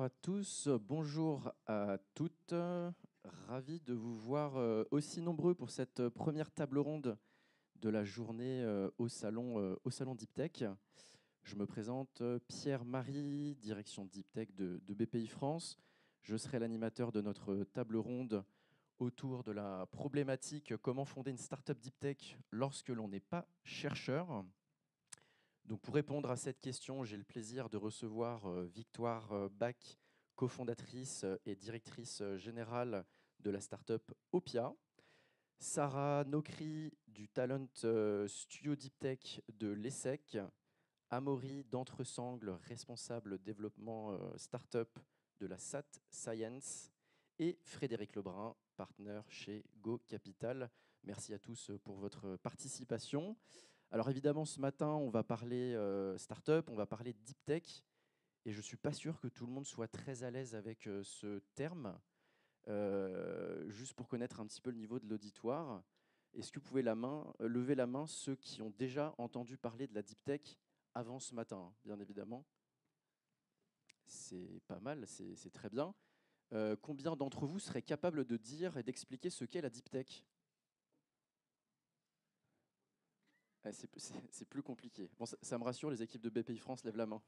à tous, bonjour à toutes. Ravi de vous voir aussi nombreux pour cette première table ronde de la journée au salon Deep Tech. Je me présente Pierre-Marie, direction Deep Tech de BPI France. Je serai l'animateur de notre table ronde autour de la problématique comment fonder une startup Deep Tech lorsque l'on n'est pas chercheur. Donc pour répondre à cette question, j'ai le plaisir de recevoir Victoire Bach, cofondatrice et directrice générale de la startup Opia, Sarah Nokri du Talent Studio Deep Tech de l'ESSEC, Amaury d'Entresangle, responsable développement startup de la SAT Science, et Frédéric Lebrun, partenaire chez Go Capital. Merci à tous pour votre participation. Alors évidemment, ce matin, on va parler startup, on va parler deep tech, et je ne suis pas sûr que tout le monde soit très à l'aise avec ce terme. Juste pour connaître un petit peu le niveau de l'auditoire, est-ce que vous pouvez lever la main ceux qui ont déjà entendu parler de la deep tech avant ce matin, hein, bien évidemment. C'est pas mal, c'est très bien. Combien d'entre vous seraient capables de dire et d'expliquer ce qu'est la deep tech? C'est plus compliqué. Bon, ça me rassure, les équipes de BPI France lèvent la main.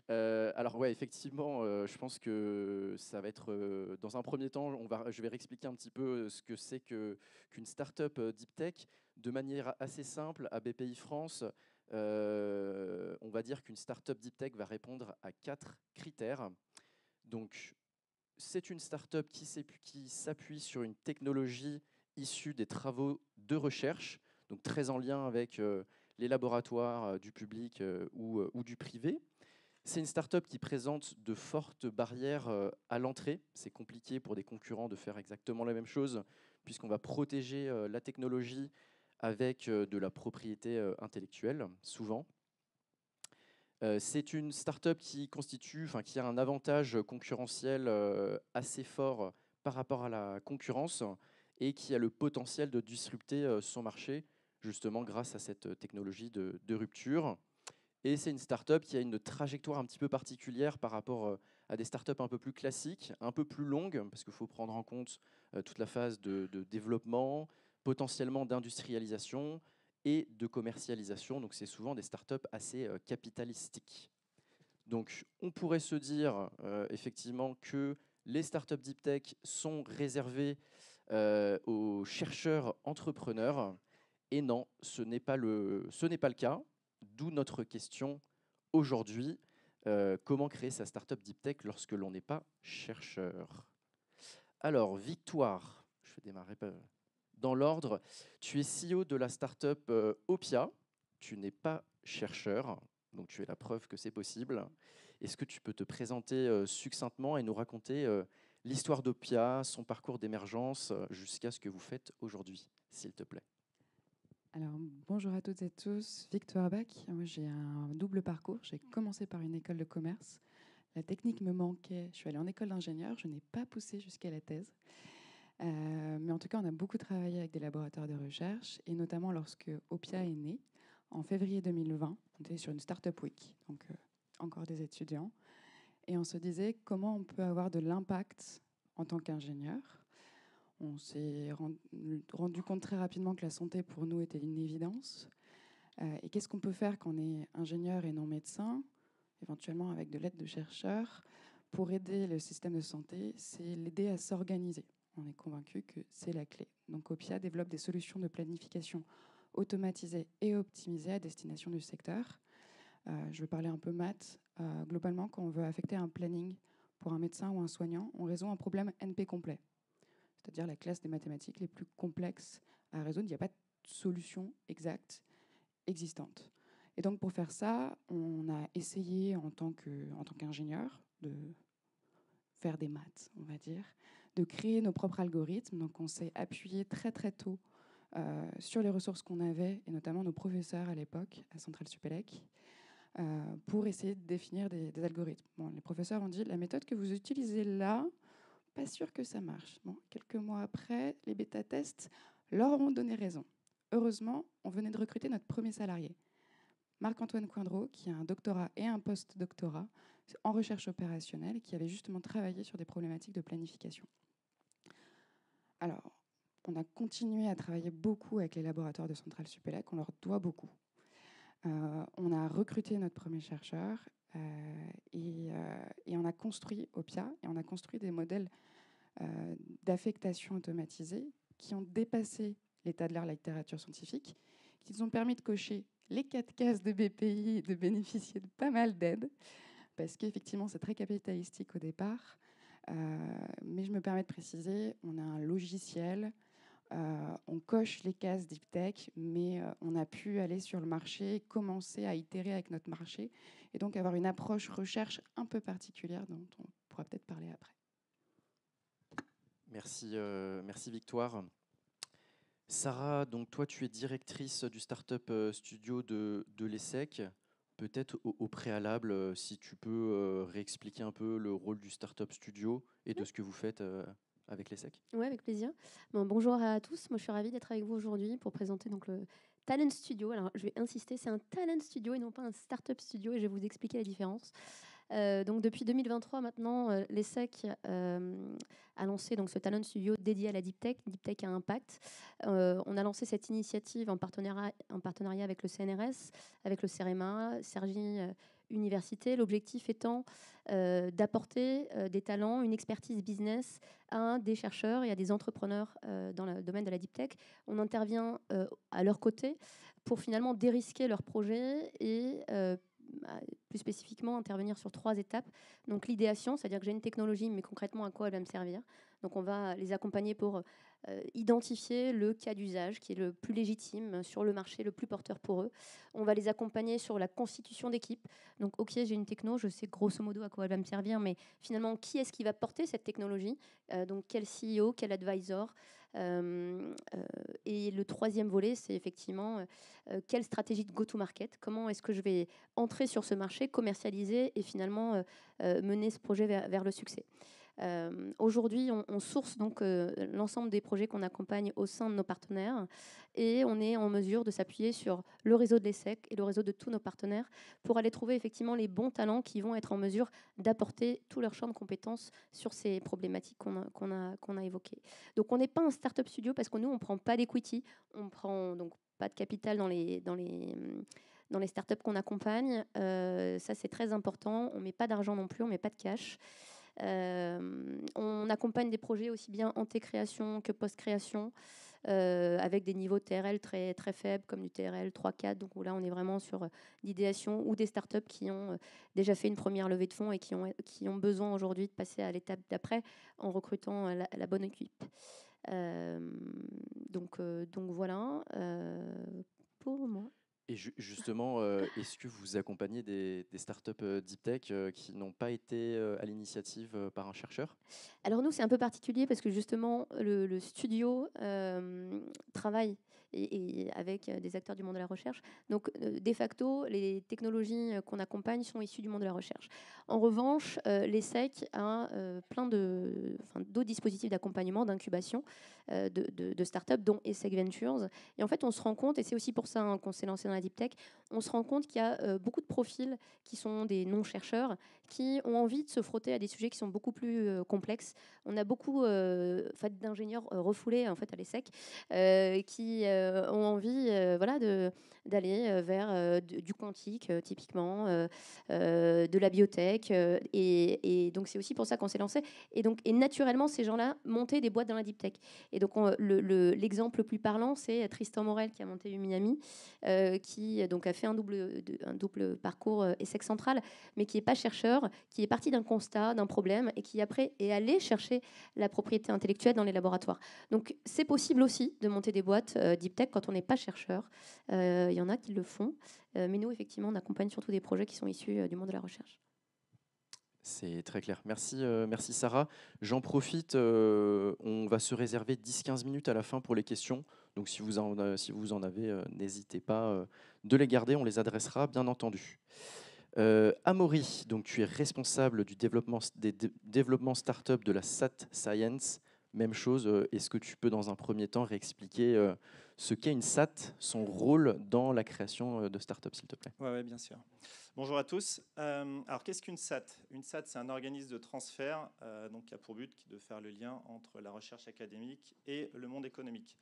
Alors ouais, effectivement, je pense que ça va être, dans un premier temps, je vais réexpliquer un petit peu ce que c'est qu'une startup deep tech de manière assez simple. À BPI France, on va dire qu'une startup deep tech va répondre à 4 critères. Donc, c'est une startup qui s'appuie sur une technologie issue des travaux de recherche, donc très en lien avec les laboratoires du public ou du privé. C'est une startup qui présente de fortes barrières à l'entrée. C'est compliqué pour des concurrents de faire exactement la même chose, puisqu'on va protéger la technologie avec de la propriété intellectuelle, souvent. C'est une startup qui a un avantage concurrentiel assez fort par rapport à la concurrence et qui a le potentiel de disrupter son marché, justement grâce à cette technologie de rupture. Et c'est une startup qui a une trajectoire un petit peu particulière par rapport à des startups un peu plus classiques, un peu plus longues, parce qu'il faut prendre en compte toute la phase de développement, potentiellement d'industrialisation et de commercialisation. Donc c'est souvent des startups assez capitalistiques. Donc on pourrait se dire effectivement que les startups deep tech sont réservées aux chercheurs entrepreneurs. Et non, ce n'est pas le cas. D'où notre question aujourd'hui. Comment créer sa startup deep tech lorsque l'on n'est pas chercheur? Alors, Victoire, je vais démarrer dans l'ordre. Tu es CEO de la startup Opia. Tu n'es pas chercheur, donc tu es la preuve que c'est possible. Est-ce que tu peux te présenter succinctement et nous raconter l'histoire d'Opia, son parcours d'émergence jusqu'à ce que vous faites aujourd'hui, s'il te plaît? Alors, bonjour à toutes et tous, Victoire Bach. Moi, j'ai un double parcours. J'ai commencé par une école de commerce. La technique me manquait. Je suis allée en école d'ingénieur. Je n'ai pas poussé jusqu'à la thèse. Mais en tout cas, on a beaucoup travaillé avec des laboratoires de recherche, et notamment lorsque Opia est né, en février 2020. On était sur une Startup Week, donc encore des étudiants. Et on se disait comment on peut avoir de l'impact en tant qu'ingénieur. On s'est rendu compte très rapidement que la santé pour nous était une évidence. Et qu'est-ce qu'on peut faire quand on est ingénieur et non médecin, éventuellement avec de l'aide de chercheurs, pour aider le système de santé? C'est l'aider à s'organiser. On est convaincu que c'est la clé. Donc Opia développe des solutions de planification automatisées et optimisées à destination du secteur. Je vais parler un peu maths. Globalement, quand on veut affecter un planning pour un médecin ou un soignant, on résout un problème NP complet, c'est-à-dire la classe des mathématiques les plus complexes à résoudre. Il n'y a pas de solution exacte existante. Et donc pour faire ça, on a essayé en tant qu'ingénieur de faire des maths, on va dire, de créer nos propres algorithmes. Donc on s'est appuyé très très tôt sur les ressources qu'on avait, et notamment nos professeurs à l'époque à Centrale Supélec, pour essayer de définir des algorithmes. Bon, les professeurs ont dit, la méthode que vous utilisez là, pas sûr que ça marche. Bon, quelques mois après, les bêta-tests leur ont donné raison. Heureusement, on venait de recruter notre premier salarié. Marc-Antoine Coindreau, qui a un doctorat et un post-doctorat en recherche opérationnelle, qui avait justement travaillé sur des problématiques de planification. Alors, on a continué à travailler beaucoup avec les laboratoires de Centrale Supélec, on leur doit beaucoup. On a recruté notre premier chercheur et on a construit OPIA, et on a construit des modèles d'affectation automatisée qui ont dépassé l'état de l'art, la littérature scientifique, qui nous ont permis de cocher les 4 cases de BPI et de bénéficier de pas mal d'aides, parce qu'effectivement, c'est très capitalistique au départ. Mais je me permets de préciser, on a un logiciel, on coche les cases Deep Tech, mais on a pu aller sur le marché, commencer à itérer avec notre marché, et donc avoir une approche recherche un peu particulière dont on pourra peut-être parler après. Merci Victoire. Sarah, donc toi tu es directrice du Startup Studio de l'ESSEC. Peut-être au préalable, si tu peux réexpliquer un peu le rôle du Startup Studio et de ce que vous faites avec l'ESSEC. Oui, avec plaisir. Bon, bonjour à tous. Moi, je suis ravie d'être avec vous aujourd'hui pour présenter donc, le Talent Studio. Alors, je vais insister, c'est un Talent Studio et non pas un Startup Studio, et je vais vous expliquer la différence. Donc, depuis 2023, maintenant, l'ESSEC a lancé donc, ce Talent Studio dédié à la Deep Tech à Impact. On a lancé cette initiative en partenariat avec le CNRS, avec le CEREMA, Cergy Université. L'objectif étant d'apporter des talents, une expertise business à des chercheurs et à des entrepreneurs dans le domaine de la Deep Tech. On intervient à leur côté pour finalement dérisquer leurs projets et plus spécifiquement intervenir sur 3 étapes. Donc l'idéation, c'est-à-dire que j'ai une technologie, mais concrètement à quoi elle va me servir. Donc on va les accompagner pour identifier le cas d'usage qui est le plus légitime sur le marché, le plus porteur pour eux. On va les accompagner sur la constitution d'équipe. Donc ok, j'ai une techno, je sais grosso modo à quoi elle va me servir, mais finalement, qui est-ce qui va porter cette technologie ? Donc quel CEO, quel advisor ? Et le troisième volet, c'est effectivement quelle stratégie de go-to-market, comment est-ce que je vais entrer sur ce marché, commercialiser et finalement mener ce projet vers le succès. Aujourd'hui, on source donc l'ensemble des projets qu'on accompagne au sein de nos partenaires, et on est en mesure de s'appuyer sur le réseau de l'ESSEC et le réseau de tous nos partenaires pour aller trouver effectivement les bons talents qui vont être en mesure d'apporter tout leur champ de compétences sur ces problématiques qu'on a évoquées. Donc on n'est pas un startup studio parce que nous on prend pas d'equity, on prend donc pas de capital dans les startups qu'on accompagne. Ça c'est très important. On met pas d'argent non plus, on met pas de cash. On accompagne des projets aussi bien anté-création que post-création, avec des niveaux de TRL très, très faibles, comme du TRL 3-4. Donc là, on est vraiment sur l'idéation, ou des startups qui ont déjà fait une première levée de fonds et qui ont besoin aujourd'hui de passer à l'étape d'après en recrutant la bonne équipe. Donc voilà pour moi. Et justement, est-ce que vous accompagnez des startups deep tech qui n'ont pas été à l'initiative par un chercheur ? Alors nous, c'est un peu particulier parce que justement, le studio travaille et avec des acteurs du monde de la recherche. Donc, de facto, les technologies qu'on accompagne sont issues du monde de la recherche. En revanche, l'ESSEC a plein d'autres dispositifs d'accompagnement, d'incubation de startups, dont ESSEC Ventures. Et en fait, on se rend compte, et c'est aussi pour ça qu'on s'est lancé dans la Deep Tech, on se rend compte qu'il y a beaucoup de profils qui sont des non-chercheurs, qui ont envie de se frotter à des sujets qui sont beaucoup plus complexes. On a beaucoup d'ingénieurs refoulés en fait, à l'ESSEC qui ont envie d'aller vers du quantique, typiquement, de la biotech. Et donc, c'est aussi pour ça qu'on s'est lancé. Et naturellement, ces gens-là montaient des boîtes dans la deep tech. Et donc, l'exemple le plus parlant, c'est Tristan Morel qui a monté Umiami, qui donc, a fait un double parcours ESSEC central, mais qui n'est pas chercheur, qui est parti d'un constat, d'un problème, et qui après est allé chercher la propriété intellectuelle dans les laboratoires. Donc c'est possible aussi de monter des boîtes deep tech quand on n'est pas chercheur. Il y en a qui le font, mais nous effectivement on accompagne surtout des projets qui sont issus du monde de la recherche. C'est très clair. Merci Sarah. J'en profite, on va se réserver 10-15 minutes à la fin pour les questions. Donc si vous en avez, n'hésitez pas de les garder, on les adressera bien entendu. Amaury, donc tu es responsable du développement startup de la SAT Science. Même chose, est-ce que tu peux dans un premier temps réexpliquer ce qu'est une SAT, son rôle dans la création de start-up, s'il te plaît. Oui, bien sûr. Bonjour à tous. Alors, qu'est-ce qu'une SAT? Une SAT, c'est un organisme de transfert donc, qui a pour but de faire le lien entre la recherche académique et le monde économique.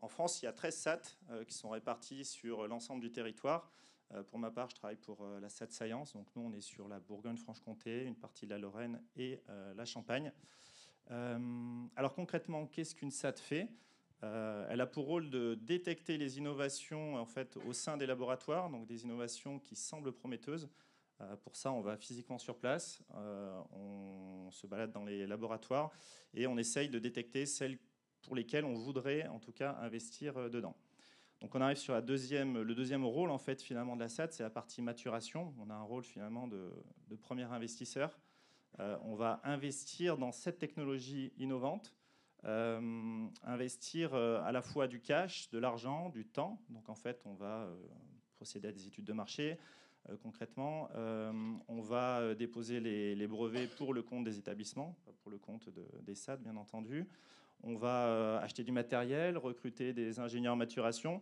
En France, il y a 13 SAT qui sont répartis sur l'ensemble du territoire. Pour ma part, je travaille pour la SAT Science. Donc, nous, on est sur la Bourgogne-Franche-Comté, une partie de la Lorraine et la Champagne. Alors, concrètement, qu'est-ce qu'une SAT fait? Elle a pour rôle de détecter les innovations en fait, au sein des laboratoires, donc des innovations qui semblent prometteuses. Pour ça, on va physiquement sur place, on se balade dans les laboratoires et on essaye de détecter celles pour lesquelles on voudrait en tout cas investir dedans. Donc on arrive sur le deuxième rôle en fait, finalement, de la SAT, c'est la partie maturation. On a un rôle finalement de premier investisseur. On va investir dans cette technologie innovante. Investir à la fois du cash, de l'argent, du temps. Donc en fait, on va procéder à des études de marché. Concrètement, on va déposer les brevets pour le compte des établissements, pas pour le compte des SAT, bien entendu. On va acheter du matériel, recruter des ingénieurs en maturation,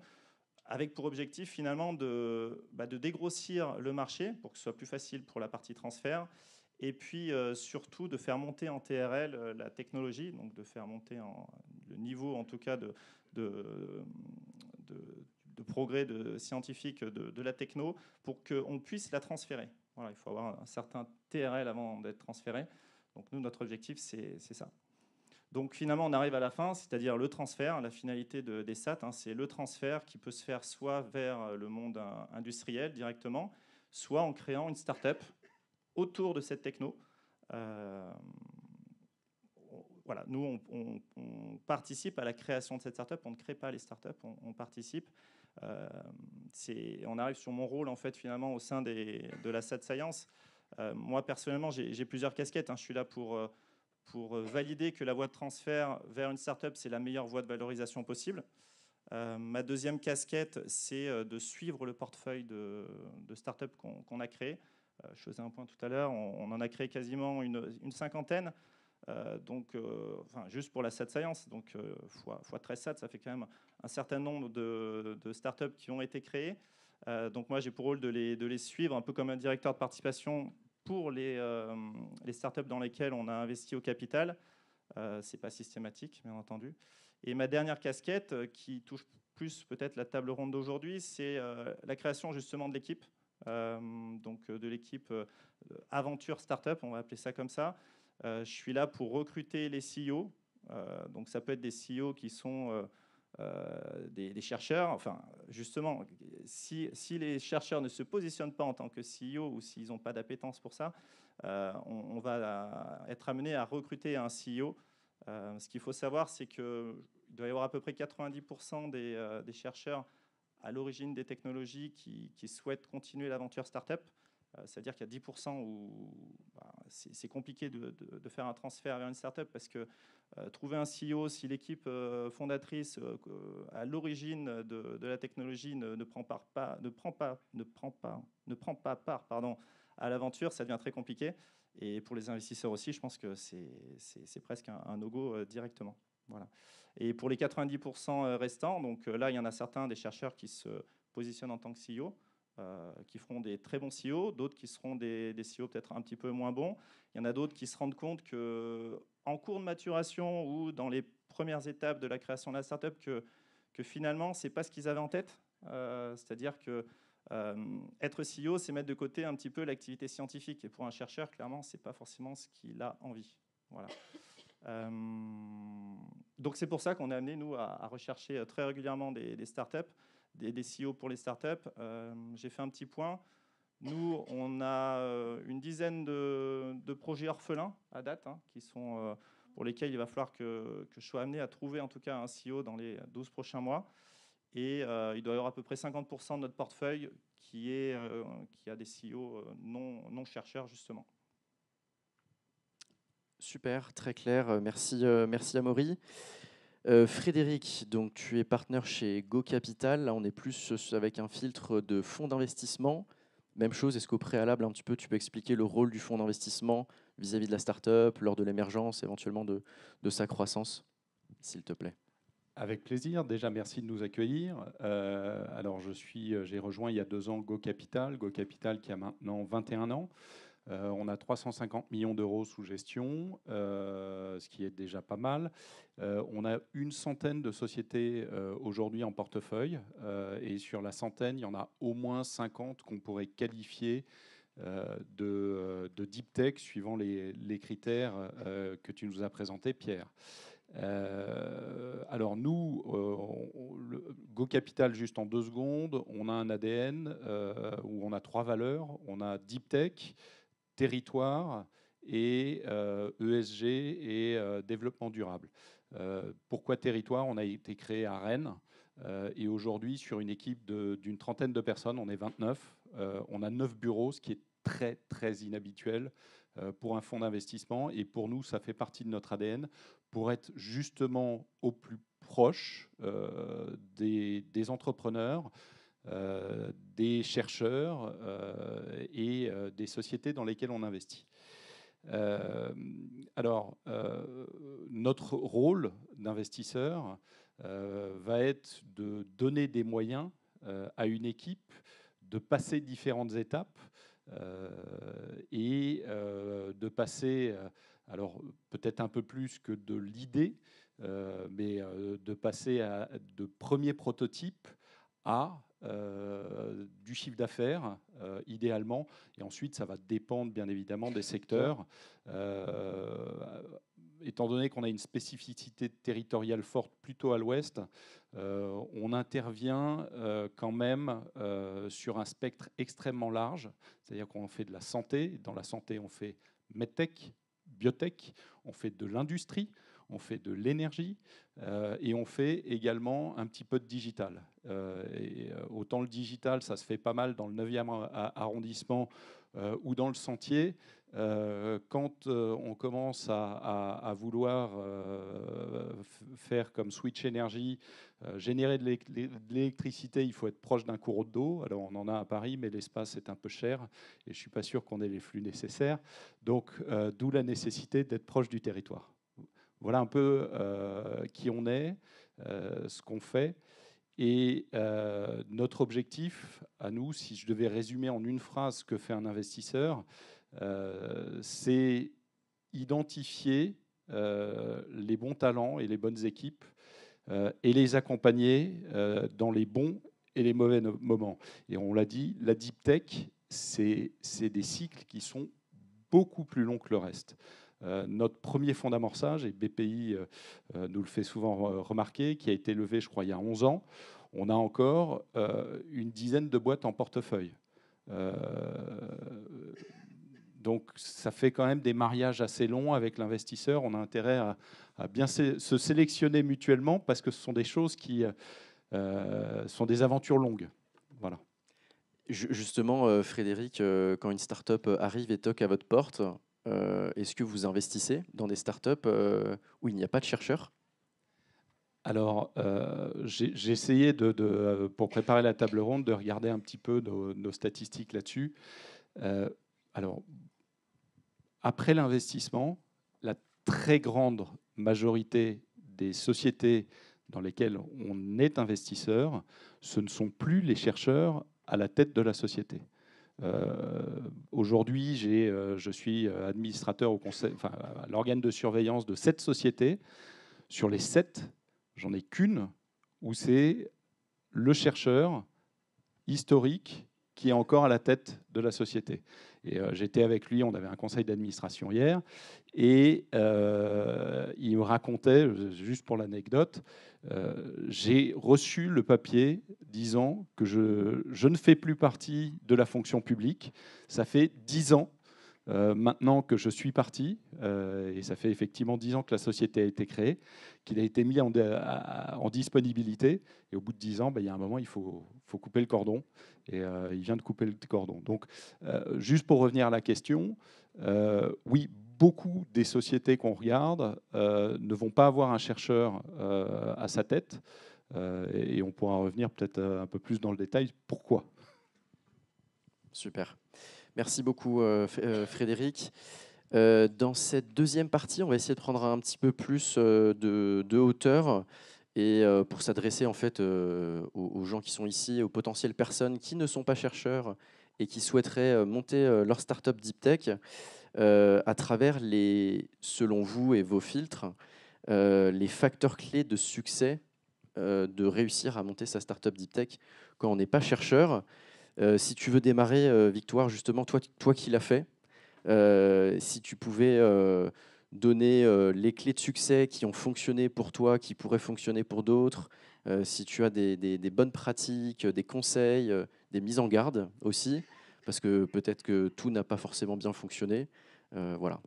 avec pour objectif finalement de dégrossir le marché pour que ce soit plus facile pour la partie transfert. Et puis surtout de faire monter en TRL la technologie, donc de faire monter le niveau en tout cas de progrès scientifique de la techno pour qu'on puisse la transférer. Voilà, il faut avoir un certain TRL avant d'être transféré. Donc nous, notre objectif, c'est ça. Donc finalement, on arrive à la fin, c'est-à-dire le transfert. La finalité des SAT, c'est le transfert qui peut se faire soit vers le monde industriel directement, soit en créant une start-up autour de cette techno. Voilà, nous, on participe à la création de cette startup. On ne crée pas les startups, on participe. On arrive sur mon rôle, en fait, finalement, au sein de la SAT Science. Moi, personnellement, j'ai plusieurs casquettes. Je suis là pour valider que la voie de transfert vers une startup, c'est la meilleure voie de valorisation possible. Ma deuxième casquette, c'est de suivre le portefeuille de startups qu'on a créé. Je faisais un point tout à l'heure, on en a créé quasiment une cinquantaine, juste pour la SAT Science, donc fois 13 SAT, ça fait quand même un certain nombre de startups qui ont été créées. Donc moi, j'ai pour rôle de les suivre, un peu comme un directeur de participation pour les startups dans lesquelles on a investi au capital. C'est pas systématique, bien entendu. Et ma dernière casquette, qui touche plus peut-être la table ronde d'aujourd'hui, c'est la création justement de l'équipe. Donc de l'équipe Aventure Startup, on va appeler ça comme ça. Je suis là pour recruter les CEO. Donc ça peut être des CEO qui sont des chercheurs. Enfin, justement, si les chercheurs ne se positionnent pas en tant que CEO ou s'ils n'ont pas d'appétence pour ça, on va être amené à recruter un CEO. Ce qu'il faut savoir, c'est qu'il doit y avoir à peu près 90% des chercheurs à l'origine des technologies qui souhaitent continuer l'aventure startup. C'est-à-dire qu'il y a 10% où c'est compliqué de faire un transfert vers une startup parce que trouver un CEO, si l'équipe fondatrice à l'origine de la technologie ne prend pas part à l'aventure, ça devient très compliqué. Et pour les investisseurs aussi, je pense que c'est presque un no-go directement. Voilà. Et pour les 90% restants, donc là, il y en a certains des chercheurs qui se positionnent en tant que CEO, qui feront des très bons CEO, d'autres qui seront des CEO peut-être un petit peu moins bons. Il y en a d'autres qui se rendent compte qu'en cours de maturation ou dans les premières étapes de la création de la startup, que finalement, ce n'est pas ce qu'ils avaient en tête. C'est-à-dire que être CEO, c'est mettre de côté un petit peu l'activité scientifique. Et pour un chercheur, clairement, ce n'est pas forcément ce qu'il a envie. Voilà. Donc c'est pour ça qu'on est amené, nous, à rechercher très régulièrement des startups, des CEO pour les startups. J'ai fait un petit point. Nous, on a une dizaine de projets orphelins à date, qui sont, pour lesquels il va falloir que je sois amené à trouver en tout cas un CEO dans les 12 prochains mois. Et il doit y avoir à peu près 50% de notre portefeuille qui a des CEO non chercheurs, justement. Super, très clair. Merci Amaury. Frédéric, donc tu es partenaire chez Go Capital. Là, on est plus avec un filtre de fonds d'investissement. Même chose, est-ce qu'au préalable, un petit peu, tu peux expliquer le rôle du fonds d'investissement vis-à-vis de la startup, lors de l'émergence, éventuellement de sa croissance, s'il te plaît? Avec plaisir. Déjà, merci de nous accueillir. Alors, j'ai rejoint il y a 2 ans Go Capital. Go Capital qui a maintenant 21 ans. On a 350 millions d'euros sous gestion, ce qui est déjà pas mal. On a une centaine de sociétés aujourd'hui en portefeuille. Et sur la centaine, il y en a au moins 50 qu'on pourrait qualifier de deep tech, suivant les critères que tu nous as présentés, Pierre. Alors nous, Go Capital, juste en 2 secondes, on a un ADN où on a 3 valeurs. On a deep tech, territoire et ESG et développement durable. Pourquoi territoire? On a été créé à Rennes et aujourd'hui, sur une équipe d'une trentaine de personnes, on est 29. On a 9 bureaux, ce qui est très, très inhabituel pour un fonds d'investissement. Et pour nous, ça fait partie de notre ADN pour être justement au plus proche des entrepreneurs, des chercheurs et des sociétés dans lesquelles on investit. Notre rôle d'investisseur va être de donner des moyens à une équipe de passer différentes étapes et de passer, alors peut-être un peu plus que de l'idée, mais de passer de premiers prototypes à du chiffre d'affaires, idéalement. Et ensuite, ça va dépendre, bien évidemment, des secteurs. Étant donné qu'on a une spécificité territoriale forte plutôt à l'ouest, on intervient quand même sur un spectre extrêmement large. C'est-à-dire qu'on fait de la santé. Dans la santé, on fait medtech, biotech, on fait de l'industrie, on fait de l'énergie et on fait également un petit peu de digital. Autant le digital, ça se fait pas mal dans le 9e arrondissement ou dans le Sentier. Quand on commence à vouloir faire comme Switch Energy, générer de l'électricité, il faut être proche d'un cours d'eau. Alors on en a à Paris, mais l'espace est un peu cher et je ne suis pas sûr qu'on ait les flux nécessaires. Donc d'où la nécessité d'être proche du territoire. Voilà un peu qui on est, ce qu'on fait. Et notre objectif, à nous, si je devais résumer en une phrase ce que fait un investisseur, c'est identifier les bons talents et les bonnes équipes et les accompagner dans les bons et les mauvais moments. Et on l'a dit, la deep tech, c'est des cycles qui sont beaucoup plus longs que le reste. Notre premier fonds d'amorçage, et BPI nous le fait souvent remarquer, qui a été levé, je crois, il y a 11 ans, on a encore une dizaine de boîtes en portefeuille. Donc ça fait quand même des mariages assez longs avec l'investisseur. On a intérêt à bien se sélectionner mutuellement parce que ce sont des choses qui sont des aventures longues. Voilà. Justement, Frédéric, quand une start-up arrive et toque à votre porte, est-ce que vous investissez dans des startups où il n'y a pas de chercheurs? Alors, j'ai essayé, pour préparer la table ronde, de regarder un petit peu nos statistiques là-dessus. Alors, après l'investissement, la très grande majorité des sociétés dans lesquelles on est investisseur, ce ne sont plus les chercheurs à la tête de la société. Aujourd'hui, je suis administrateur au conseil, enfin, à l'organe de surveillance de 7 sociétés. Sur les 7, j'en ai qu'une où c'est le chercheur historique qui est encore à la tête de la société. Et j'étais avec lui, on avait un conseil d'administration hier, et il me racontait, juste pour l'anecdote, j'ai reçu le papier disant que je ne fais plus partie de la fonction publique. Ça fait 10 ans maintenant que je suis parti, et ça fait effectivement 10 ans que la société a été créée, qu'il a été mis en disponibilité, et au bout de 10 ans, il y a un moment, il faut couper le cordon, et il vient de couper le cordon. Donc, juste pour revenir à la question, oui, beaucoup des sociétés qu'on regarde ne vont pas avoir un chercheur à sa tête, et on pourra revenir peut-être un peu plus dans le détail. Pourquoi? Super. Merci beaucoup, Frédéric. Dans cette deuxième partie, on va essayer de prendre un petit peu plus de hauteur Et pour s'adresser en fait aux gens qui sont ici, aux potentielles personnes qui ne sont pas chercheurs et qui souhaiteraient monter leur startup deep tech, à travers selon vous et vos filtres, les facteurs clés de succès de réussir à monter sa startup deep tech quand on n'est pas chercheur. Si tu veux démarrer, Victoire, justement, toi qui l'as fait, si tu pouvais donner les clés de succès qui ont fonctionné pour toi, qui pourraient fonctionner pour d'autres, si tu as des bonnes pratiques, des conseils, des mises en garde aussi, parce que peut-être que tout n'a pas forcément bien fonctionné. Voilà.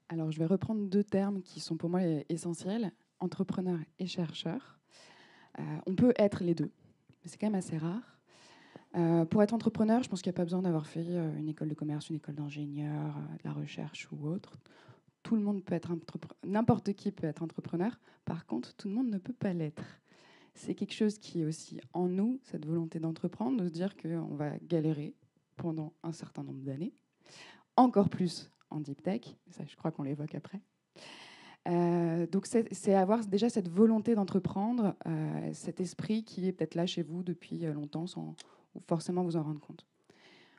Alors, je vais reprendre 2 termes qui sont pour moi essentiels, entrepreneur et chercheur. On peut être les deux, mais c'est quand même assez rare. Pour être entrepreneur, je pense qu'il n'y a pas besoin d'avoir fait une école de commerce, une école d'ingénieur, de la recherche ou autre. Tout le monde peut être n'importe qui peut être entrepreneur. Par contre, tout le monde ne peut pas l'être. C'est quelque chose qui est aussi en nous, cette volonté d'entreprendre, de se dire qu'on va galérer pendant un certain nombre d'années, encore plus en deep tech. Ça, je crois qu'on l'évoque après. Donc, c'est avoir déjà cette volonté d'entreprendre, cet esprit qui est peut-être là chez vous depuis longtemps sans forcément vous en rendre compte.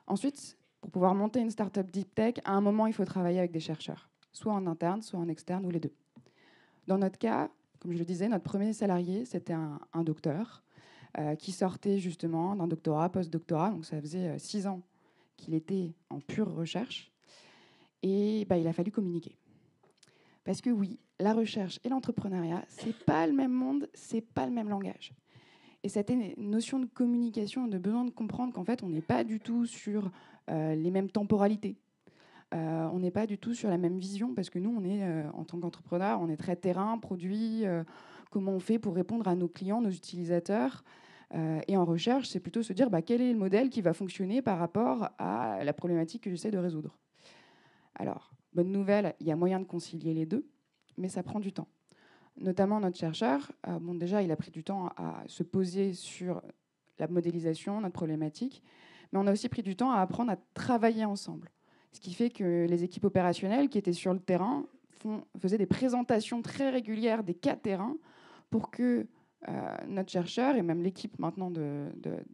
Ensuite, pour pouvoir monter une startup deep tech, à un moment, il faut travailler avec des chercheurs, soit en interne, soit en externe, ou les deux. Dans notre cas, comme je le disais, notre premier salarié, c'était un docteur qui sortait justement d'un doctorat, post-doctorat, donc ça faisait 6 ans qu'il était en pure recherche, et il a fallu communiquer. Parce que oui, la recherche et l'entrepreneuriat, c'est pas le même monde, c'est pas le même langage. Et cette notion de communication, de besoin de comprendre qu'en fait, on n'est pas du tout sur les mêmes temporalités. On n'est pas du tout sur la même vision, parce que nous, on est, en tant qu'entrepreneur, on est très terrain, produit, comment on fait pour répondre à nos clients, nos utilisateurs. Et en recherche, c'est plutôt se dire quel est le modèle qui va fonctionner par rapport à la problématique que j'essaie de résoudre. Alors, bonne nouvelle, il y a moyen de concilier les deux, mais ça prend du temps. Notamment notre chercheur, déjà, il a pris du temps à se poser sur la modélisation, notre problématique, mais on a aussi pris du temps à apprendre à travailler ensemble. Ce qui fait que les équipes opérationnelles qui étaient sur le terrain faisaient des présentations très régulières des cas terrain pour que notre chercheur et même l'équipe maintenant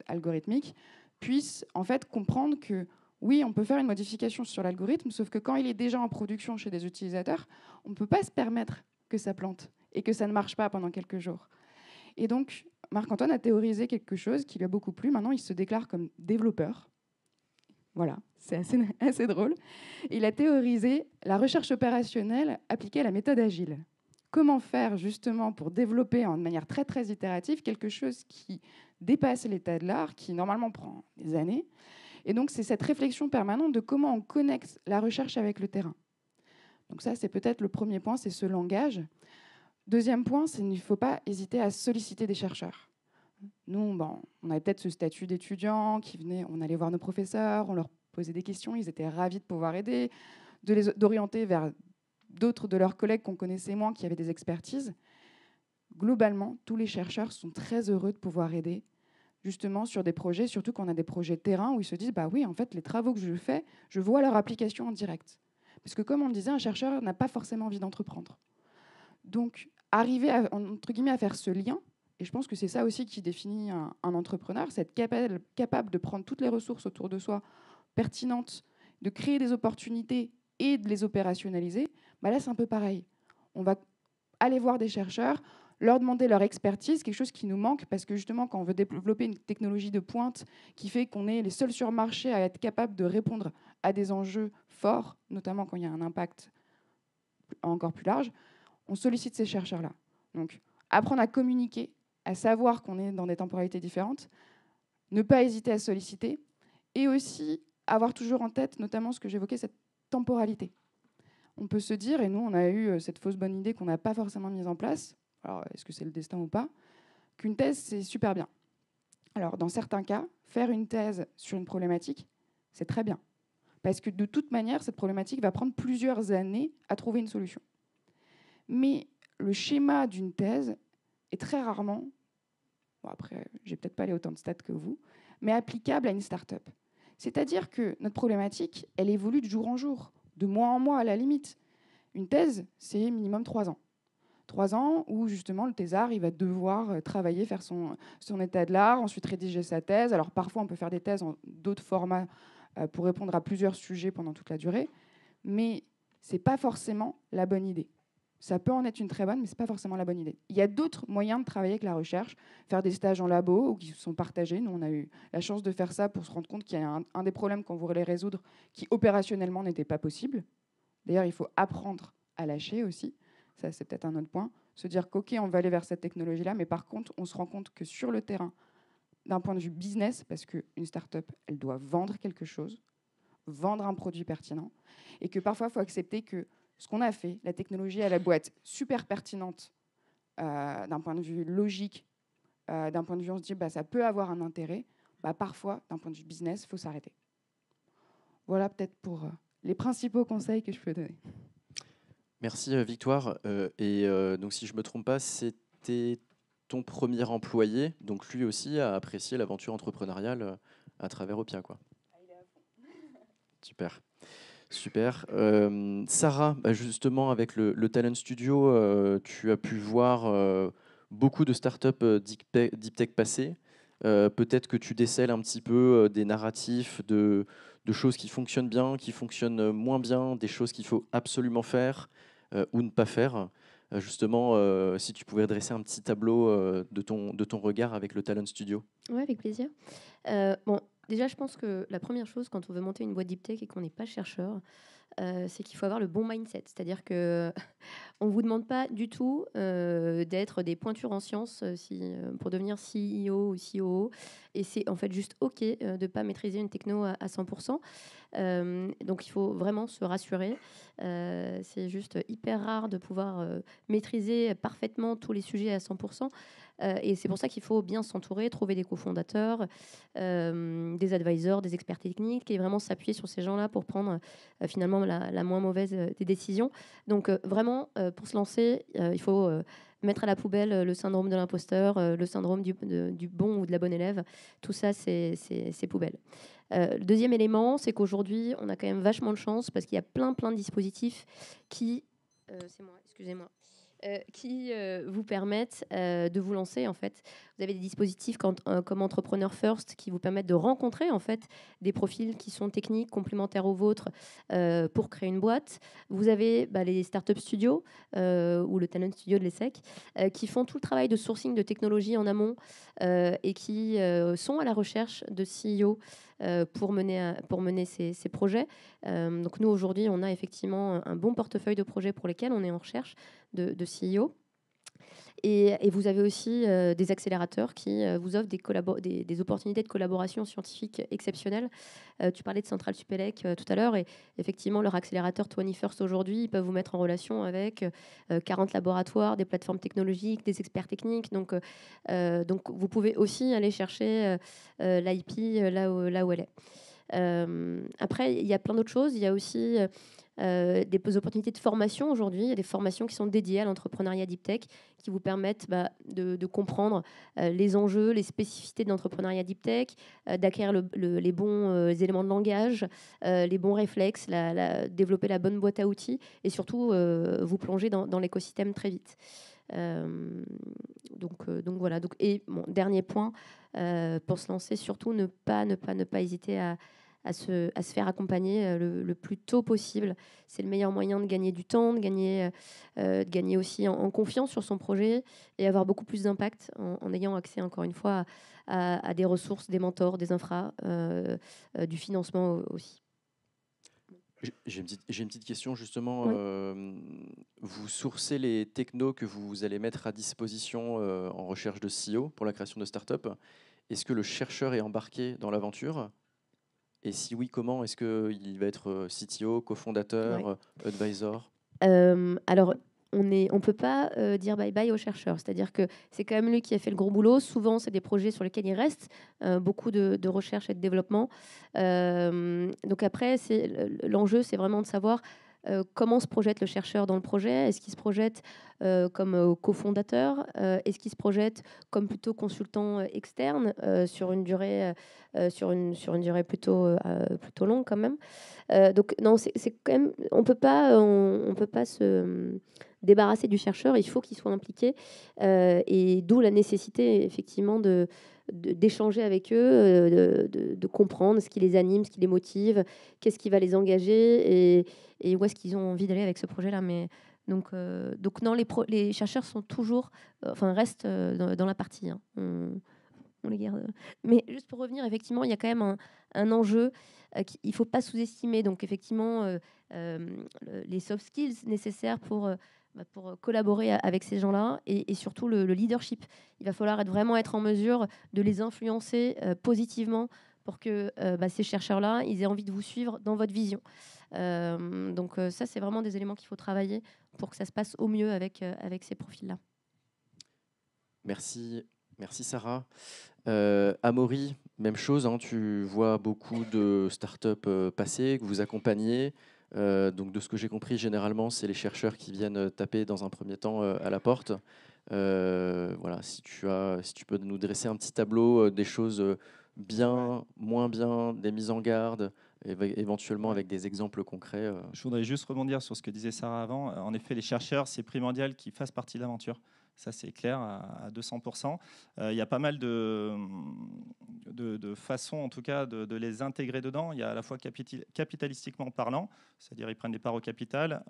algorithmique puissent en fait comprendre que oui, on peut faire une modification sur l'algorithme, sauf que quand il est déjà en production chez des utilisateurs, on ne peut pas se permettre que ça plante et que ça ne marche pas pendant quelques jours. Et donc, Marc-Antoine a théorisé quelque chose qui lui a beaucoup plu. Maintenant, il se déclare comme développeur. Voilà, c'est assez drôle. Il a théorisé la recherche opérationnelle appliquée à la méthode agile. Comment faire justement pour développer de manière très, très itérative quelque chose qui dépasse l'état de l'art, qui normalement prend des années. Et donc, c'est cette réflexion permanente de comment on connecte la recherche avec le terrain. Donc ça, c'est peut-être le premier point, c'est ce langage. Deuxième point, c'est qu'il ne faut pas hésiter à solliciter des chercheurs. Nous, on avait peut-être ce statut d'étudiant qui venait, on allait voir nos professeurs, on leur posait des questions, ils étaient ravis de pouvoir aider, d'orienter vers d'autres de leurs collègues qu'on connaissait moins, qui avaient des expertises. Globalement, tous les chercheurs sont très heureux de pouvoir aider justement sur des projets, surtout quand on a des projets terrain où ils se disent oui, en fait, les travaux que je fais, je vois leur application en direct. Parce que comme on le disait, un chercheur n'a pas forcément envie d'entreprendre. Donc, arriver entre guillemets à faire ce lien, et je pense que c'est ça aussi qui définit un entrepreneur, c'est être capable de prendre toutes les ressources autour de soi pertinentes, de créer des opportunités et de les opérationnaliser. Là, c'est un peu pareil. On va aller voir des chercheurs, leur demander leur expertise, quelque chose qui nous manque, parce que justement, quand on veut développer une technologie de pointe qui fait qu'on est les seuls sur le marché à être capable de répondre à des enjeux forts, notamment quand il y a un impact encore plus large, on sollicite ces chercheurs-là. Donc, apprendre à communiquer, à savoir qu'on est dans des temporalités différentes, ne pas hésiter à solliciter, et aussi avoir toujours en tête, notamment ce que j'évoquais, cette temporalité. On peut se dire, et nous, on a eu cette fausse bonne idée qu'on n'a pas forcément mise en place, alors est-ce que c'est le destin ou pas, qu'une thèse, c'est super bien. Alors, dans certains cas, faire une thèse sur une problématique, c'est très bien. Parce que de toute manière, cette problématique va prendre plusieurs années à trouver une solution. Mais le schéma d'une thèse est très rarement, après, je vais peut-être pas aller autant de stats que vous, mais applicable à une start-up. C'est-à-dire que notre problématique, elle évolue de jour en jour, de mois en mois à la limite. Une thèse, c'est minimum 3 ans. 3 ans, où justement le thésard, il va devoir travailler, faire son état de l'art, ensuite rédiger sa thèse. Alors parfois, on peut faire des thèses en d'autres formats pour répondre à plusieurs sujets pendant toute la durée, mais ce n'est pas forcément la bonne idée. Ça peut en être une très bonne, mais ce n'est pas forcément la bonne idée. Il y a d'autres moyens de travailler avec la recherche, faire des stages en labo ou qui sont partagés. Nous, on a eu la chance de faire ça pour se rendre compte qu'il y a un des problèmes qu'on voulait résoudre qui opérationnellement n'était pas possible. D'ailleurs, il faut apprendre à lâcher aussi. Ça, c'est peut-être un autre point. Se dire qu'OK, on va aller vers cette technologie-là, mais par contre, on se rend compte que sur le terrain, d'un point de vue business, parce qu'une start-up, elle doit vendre quelque chose, vendre un produit pertinent, et que parfois, il faut accepter que ce qu'on a fait, la technologie à la boîte, super pertinente d'un point de vue logique, d'un point de vue, on se dit, ça peut avoir un intérêt. Parfois, d'un point de vue business, il faut s'arrêter. Voilà peut-être pour les principaux conseils que je peux donner. Merci Victoire. Donc si je ne me trompe pas, c'était ton premier employé. Donc lui aussi a apprécié l'aventure entrepreneuriale à travers Opia, quoi. Super. Super. Sarah, justement, avec le Talent Studio, tu as pu voir beaucoup de startups deep tech passer. Peut-être que tu décèles un petit peu des narratifs de choses qui fonctionnent bien, qui fonctionnent moins bien, des choses qu'il faut absolument faire ou ne pas faire. Justement, si tu pouvais dresser un petit tableau de ton regard avec le Talent Studio. Oui, avec plaisir. Déjà, je pense que la première chose, quand on veut monter une boîte deep tech et qu'on n'est pas chercheur, c'est qu'il faut avoir le bon mindset. C'est-à-dire que on ne vous demande pas du tout d'être des pointures en sciences pour devenir CEO ou COO. Et c'est en fait juste OK de ne pas maîtriser une techno à 100%. Donc, il faut vraiment se rassurer. C'est juste hyper rare de pouvoir maîtriser parfaitement tous les sujets à 100%. Et c'est pour ça qu'il faut bien s'entourer, trouver des cofondateurs, des advisors, des experts techniques, et vraiment s'appuyer sur ces gens-là pour prendre finalement la moins mauvaise des décisions. Donc vraiment, pour se lancer, il faut mettre à la poubelle le syndrome de l'imposteur, le syndrome du bon ou de la bonne élève. Tout ça, c'est poubelle. Le deuxième élément, c'est qu'aujourd'hui, on a quand même vachement de chance parce qu'il y a plein de dispositifs qui... c'est moi, excusez-moi. Qui vous permettent de vous lancer en fait. Vous avez des dispositifs comme Entrepreneur First qui vous permettent de rencontrer en fait des profils qui sont techniques, complémentaires aux vôtres pour créer une boîte. Vous avez les Startup Studios ou le Talent Studio de l'ESSEC qui font tout le travail de sourcing de technologie en amont et qui sont à la recherche de CEO pour mener ces projets. Donc nous, aujourd'hui, on a effectivement un bon portefeuille de projets pour lesquels on est en recherche de CEO. Et vous avez aussi des accélérateurs qui vous offrent des opportunités de collaboration scientifique exceptionnelles. Tu parlais de Centrale Supélec tout à l'heure, et effectivement, leur accélérateur 21st aujourd'hui, ils peuvent vous mettre en relation avec 40 laboratoires, des plateformes technologiques, des experts techniques. Donc vous pouvez aussi aller chercher l'IP là où elle est. Après, il y a plein d'autres choses. Il y a aussi des opportunités de formation aujourd'hui. Il y a des formations qui sont dédiées à l'entrepreneuriat deep tech qui vous permettent de comprendre les enjeux, les spécificités de l'entrepreneuriat deep tech, d'acquérir les bons éléments de langage, les bons réflexes, développer la bonne boîte à outils et surtout vous plonger dans l'écosystème très vite. Donc voilà. Et mon dernier point, pour se lancer, surtout ne pas hésiter à se faire accompagner le plus tôt possible. C'est le meilleur moyen de gagner du temps, de gagner aussi en confiance sur son projet et avoir beaucoup plus d'impact en ayant accès, encore une fois, à des ressources, des mentors, des infras, du financement aussi. J'ai une petite question justement. Oui. Vous sourcez les technos que vous allez mettre à disposition en recherche de CEO pour la création de start-up. Est-ce que le chercheur est embarqué dans l'aventure ? Et si oui, comment? Est-ce qu'il va être CTO, cofondateur, advisor? Alors, on ne peut pas dire bye-bye aux chercheurs. C'est-à-dire que c'est quand même lui qui a fait le gros boulot. Souvent, c'est des projets sur lesquels il reste beaucoup de recherche et de développement. Donc après, l'enjeu, c'est vraiment de savoir comment se projette le chercheur dans le projet. Est-ce qu'il se projette comme cofondateur? Est-ce qu'il se projette comme plutôt consultant externe sur une durée plutôt longue quand même? Donc non, c'est quand même, on peut pas se débarrasser du chercheur, il faut qu'il soit impliqué, et d'où la nécessité effectivement d'échanger avec eux, de comprendre ce qui les anime, ce qui les motive, qu'est-ce qui va les engager et où est-ce qu'ils ont envie d'aller avec ce projet-là. Mais donc non, les chercheurs sont toujours, restent dans la partie, hein. On les garde. Mais juste pour revenir, effectivement, il y a quand même un enjeu qu'il ne faut pas sous-estimer. Donc, effectivement, les soft skills nécessaires pour collaborer avec ces gens-là et surtout le leadership. Il va falloir vraiment être en mesure de les influencer positivement pour que ces chercheurs-là, ils aient envie de vous suivre dans votre vision. Donc, ça, c'est vraiment des éléments qu'il faut travailler pour que ça se passe au mieux avec ces profils-là. Merci Sarah. Amaury, même chose, hein, tu vois beaucoup de startups passer, que vous accompagnez. Donc de ce que j'ai compris, généralement, c'est les chercheurs qui viennent taper dans un premier temps à la porte. Voilà, si tu peux nous dresser un petit tableau des choses bien, moins bien, des mises en garde, éventuellement avec des exemples concrets. Je voudrais juste rebondir sur ce que disait Sarah avant. En effet, les chercheurs, c'est primordial qu'ils fassent partie de l'aventure. Ça, c'est clair, à 200%. Il y a pas mal de façons, en tout cas, de les intégrer dedans. Il y a à la fois capitalistiquement parlant, c'est-à-dire ils prennent des parts au capital,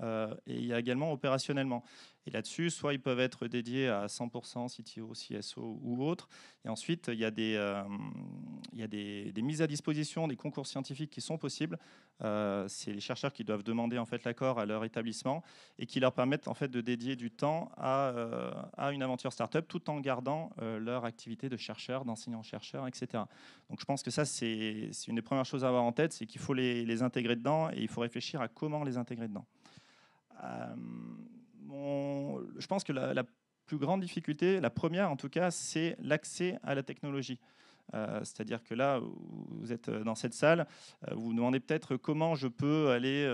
et il y a également opérationnellement. Et là-dessus, soit ils peuvent être dédiés à 100% CTO, CSO ou autre. Et ensuite, il y a des mises à disposition, des concours scientifiques qui sont possibles. C'est les chercheurs qui doivent demander en fait l'accord à leur établissement et qui leur permettent en fait de dédier du temps à une aventure startup tout en gardant leur activité de chercheur, d'enseignant-chercheur, etc. Donc je pense que ça, c'est une des premières choses à avoir en tête, c'est qu'il faut les intégrer dedans et il faut réfléchir à comment les intégrer dedans. Je pense que la plus grande difficulté, la première en tout cas, c'est l'accès à la technologie. C'est-à-dire que là, vous êtes dans cette salle, vous vous demandez peut-être comment je peux aller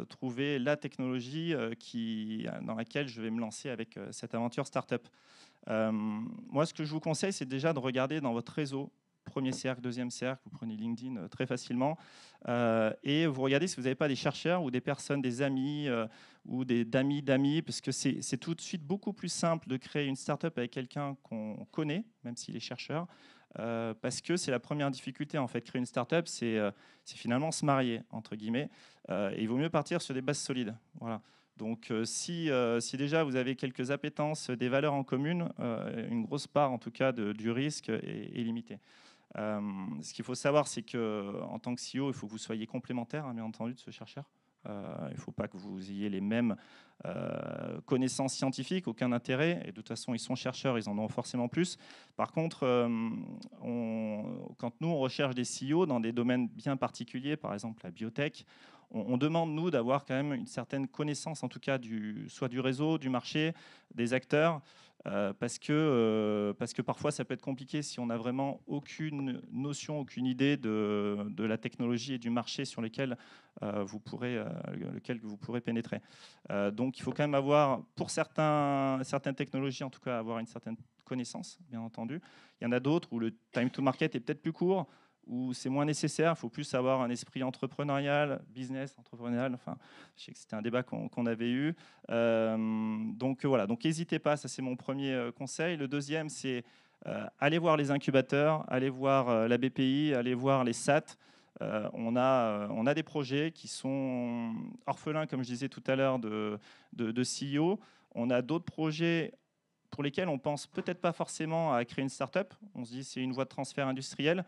trouver la technologie dans laquelle je vais me lancer avec cette aventure startup. Moi, ce que je vous conseille, c'est déjà de regarder dans votre réseau, premier cercle, deuxième cercle, vous prenez LinkedIn très facilement, et vous regardez si vous n'avez pas des chercheurs ou des personnes, des amis ou d'amis, parce que c'est tout de suite beaucoup plus simple de créer une startup avec quelqu'un qu'on connaît, même s'il est chercheur, parce que c'est la première difficulté en fait. Créer une startup, c'est finalement se marier entre guillemets, et il vaut mieux partir sur des bases solides. Voilà. Donc si déjà vous avez quelques appétences, des valeurs en commune, une grosse part en tout cas du risque est limitée. Ce qu'il faut savoir, c'est qu'en tant que CEO, il faut que vous soyez complémentaire, hein, bien entendu, de ce chercheur. Il ne faut pas que vous ayez les mêmes connaissances scientifiques, aucun intérêt. Et de toute façon, ils sont chercheurs, ils en ont forcément plus. Par contre, quand nous, on recherche des CEO dans des domaines bien particuliers, par exemple la biotech, on demande, nous, d'avoir quand même une certaine connaissance, en tout cas, soit du réseau, du marché, des acteurs, parce que parfois, ça peut être compliqué si on n'a vraiment aucune notion, aucune idée de la technologie et du marché sur lequel vous pourrez pénétrer. Donc, il faut quand même avoir, pour certaines technologies, en tout cas, avoir une certaine connaissance, bien entendu. Il y en a d'autres où le time to market est peut-être plus court, où c'est moins nécessaire, il faut plus avoir un esprit entrepreneurial, business, entrepreneurial. Enfin, je sais que c'était un débat qu'on avait eu. Donc voilà, donc n'hésitez pas, ça c'est mon premier conseil. Le deuxième, c'est aller voir les incubateurs, aller voir la BPI, aller voir les SAT. On a des projets qui sont orphelins, comme je disais tout à l'heure, de CEO. On a d'autres projets pour lesquels on pense peut-être pas forcément à créer une start-up. On se dit c'est une voie de transfert industriel.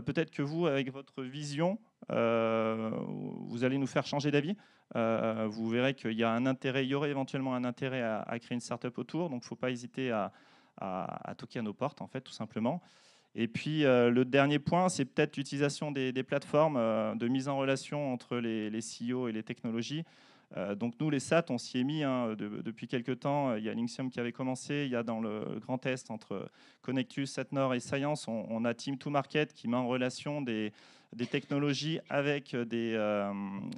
Peut-être que vous, avec votre vision, vous allez nous faire changer d'avis. Vous verrez qu'il y a un intérêt, il y aurait éventuellement un intérêt à créer une start-up autour. Donc, il ne faut pas hésiter à toquer à nos portes, en fait, tout simplement. Et puis, le dernier point, c'est peut-être l'utilisation des plateformes de mise en relation entre les CEO et les technologies. Donc nous, les SAT, on s'y est mis depuis quelques temps. Il y a Linxium qui avait commencé. Il y a dans le Grand Est, entre Connectus, SatNord et Science, on a Team2Market qui met en relation des technologies avec des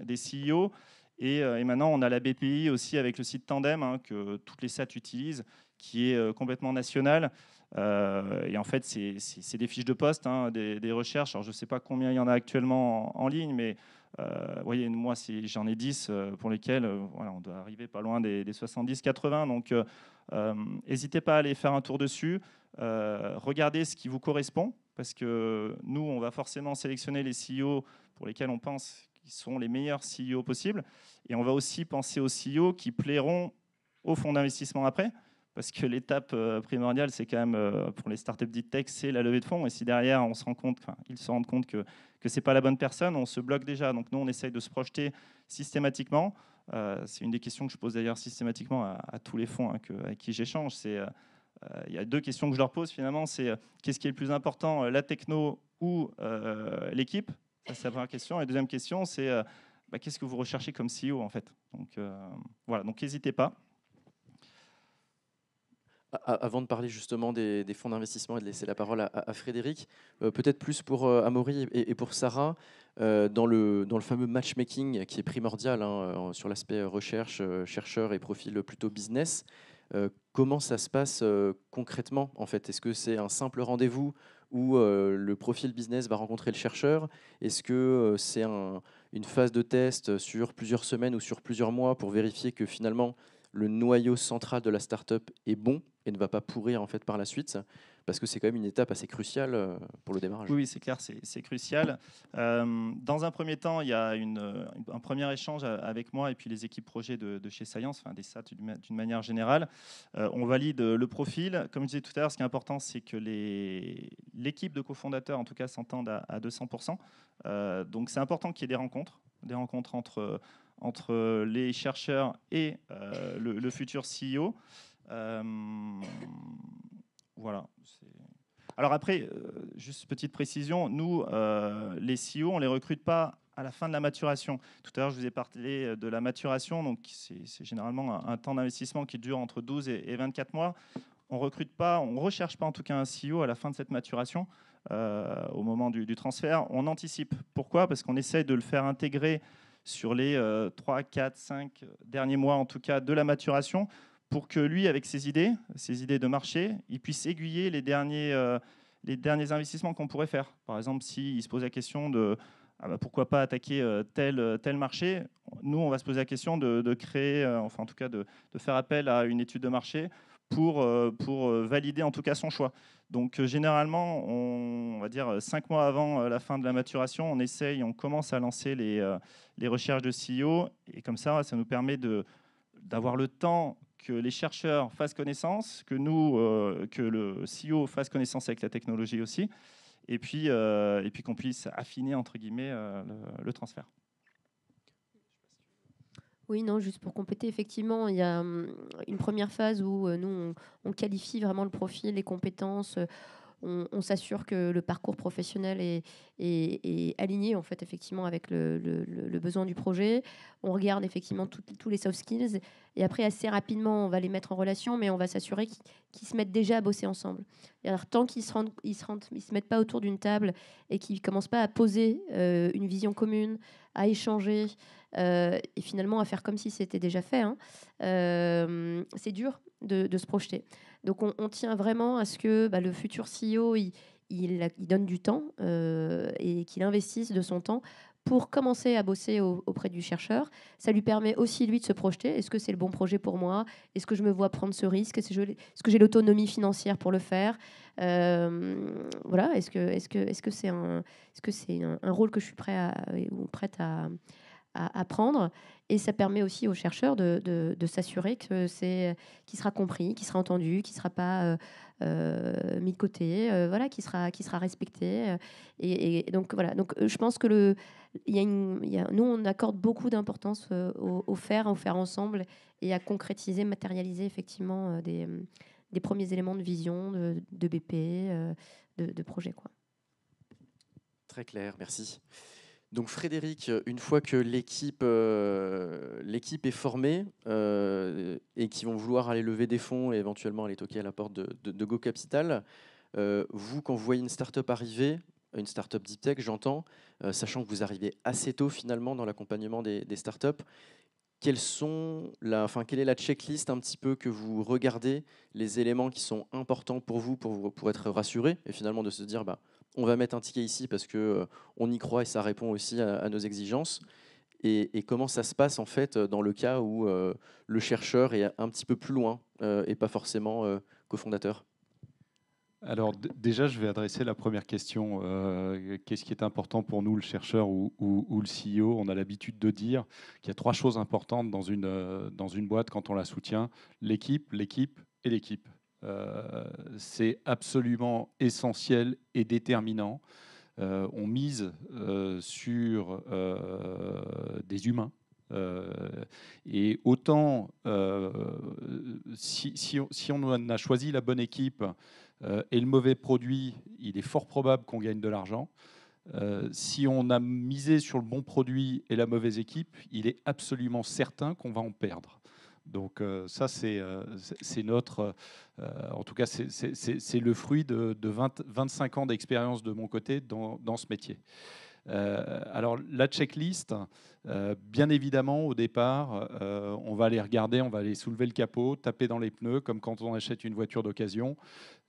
CEO. Et maintenant, on a la BPI aussi avec le site Tandem, hein, que toutes les SAT utilisent, qui est complètement national. Et en fait, c'est des fiches de poste, hein, des recherches. Alors, je ne sais pas combien il y en a actuellement en ligne, mais vous voyez, moi, j'en ai 10 pour lesquels voilà, on doit arriver pas loin des 70-80. Donc, n'hésitez pas à aller faire un tour dessus. Regardez ce qui vous correspond, parce que nous, on va forcément sélectionner les CEO pour lesquels on pense qu'ils sont les meilleurs CEO possibles. Et on va aussi penser aux CEO qui plairont au fonds d'investissement après. Parce que l'étape primordiale, c'est quand même, pour les startups deep tech, c'est la levée de fonds. Et si derrière, ils se rendent compte que ce n'est pas la bonne personne, on se bloque déjà. Donc nous, on essaye de se projeter systématiquement. C'est une des questions que je pose d'ailleurs systématiquement à tous les fonds avec qui j'échange. Il y a 2 questions que je leur pose finalement. C'est qu'est-ce qui est le plus important, la techno ou l'équipe? Ça, c'est la première question. Et la deuxième question, c'est qu'est-ce que vous recherchez comme CEO en fait? Donc voilà, donc n'hésitez pas. Avant de parler justement des fonds d'investissement et de laisser la parole à Frédéric, peut-être plus pour Amaury et pour Sarah, dans le fameux matchmaking qui est primordial, hein, sur l'aspect recherche, chercheur et profil plutôt business, comment ça se passe concrètement en fait? Est-ce que c'est un simple rendez-vous où le profil business va rencontrer le chercheur? Est-ce que c'est une phase de test sur plusieurs semaines ou sur plusieurs mois pour vérifier que finalement le noyau central de la startup est bon et ne va pas pourrir en fait par la suite, parce que c'est quand même une étape assez cruciale pour le démarrage. Oui, c'est clair, c'est crucial. Dans un premier temps, il y a un premier échange avec moi et puis les équipes projets de chez Science, enfin des SAT d'une manière générale. On valide le profil. Comme je disais tout à l'heure, ce qui est important, c'est que l'équipe de cofondateurs, en tout cas, s'entende à 200%. Donc c'est important qu'il y ait des rencontres entre les chercheurs et le futur CEO. Voilà. Alors après, juste petite précision, nous, les CEO, on ne les recrute pas à la fin de la maturation. Tout à l'heure, je vous ai parlé de la maturation, donc c'est généralement un temps d'investissement qui dure entre 12 et 24 mois. On recrute pas, on recherche pas en tout cas un CEO à la fin de cette maturation, au moment du transfert. On anticipe. Pourquoi? Parce qu'on essaye de le faire intégrer sur les 3, 4, 5 derniers mois, en tout cas, de la maturation, pour que lui, avec ses idées de marché, il puisse aiguiller les derniers investissements qu'on pourrait faire. Par exemple, s'il se pose la question de pourquoi pas attaquer tel marché, nous, on va se poser la question de créer, enfin en tout cas de faire appel à une étude de marché pour valider en tout cas son choix. Donc généralement, on va dire 5 mois avant la fin de la maturation, on commence à lancer les recherches de CEO, et comme ça nous permet d'avoir le temps que les chercheurs fassent connaissance, que le CEO fasse connaissance avec la technologie aussi, et puis qu'on puisse affiner entre guillemets le transfert. Oui, non, juste pour compléter, effectivement, il y a une première phase où nous, on qualifie vraiment le profil, les compétences. On s'assure que le parcours professionnel est aligné en fait effectivement avec le besoin du projet. On regarde effectivement tous les soft skills et après assez rapidement on va les mettre en relation, mais on va s'assurer qu'ils se mettent déjà à bosser ensemble. Et alors tant qu'ils se mettent pas autour d'une table et qu'ils commencent pas à poser une vision commune, à échanger et finalement à faire comme si c'était déjà fait, hein, c'est dur de se projeter. Donc on tient vraiment à ce que le futur CEO il donne du temps et qu'il investisse de son temps pour commencer à bosser auprès du chercheur. Ça lui permet aussi, lui, de se projeter. Est-ce que c'est le bon projet pour moi? Est-ce que je me vois prendre ce risque? Est-ce que j'ai l'autonomie financière pour le faire? Voilà. Est-ce que c'est un rôle que je suis prête à prendre? Et ça permet aussi aux chercheurs de s'assurer qu'il sera compris, qu'il sera entendu, qu'il ne sera pas mis de côté, voilà, qu'il sera respecté. Et donc, voilà. Donc, je pense que nous, on accorde beaucoup d'importance au faire ensemble et à concrétiser, matérialiser effectivement des premiers éléments de vision, de BP, de projet, quoi. Très clair, merci. Donc Frédéric, une fois que l'équipe est formée et qu'ils vont vouloir aller lever des fonds et éventuellement aller toquer à la porte de Go Capital, vous, quand vous voyez une start-up arriver, une start-up deep tech, j'entends, sachant que vous arrivez assez tôt finalement dans l'accompagnement des start-up, quelle est la checklist un petit peu que vous regardez, les éléments qui sont importants pour vous, pour être rassuré, et finalement de se dire, bah, on va mettre un ticket ici parce que on y croit et ça répond aussi à nos exigences. Et comment ça se passe en fait dans le cas où le chercheur est un petit peu plus loin et pas forcément cofondateur? Alors déjà, je vais adresser la première question. Qu'est-ce qui est important pour nous, le chercheur ou le CEO? On a l'habitude de dire qu'il y a 3 choses importantes dans une boîte quand on la soutient: l'équipe, l'équipe et l'équipe. C'est absolument essentiel et déterminant. On mise sur des humains. Et autant, si on a choisi la bonne équipe et le mauvais produit, il est fort probable qu'on gagne de l'argent. Si on a misé sur le bon produit et la mauvaise équipe, il est absolument certain qu'on va en perdre. Donc ça, c'est notre... en tout cas, c'est le fruit de 25 ans d'expérience de mon côté dans ce métier. Alors la checklist, bien évidemment, au départ, on va aller regarder, on va aller soulever le capot, taper dans les pneus, comme quand on achète une voiture d'occasion.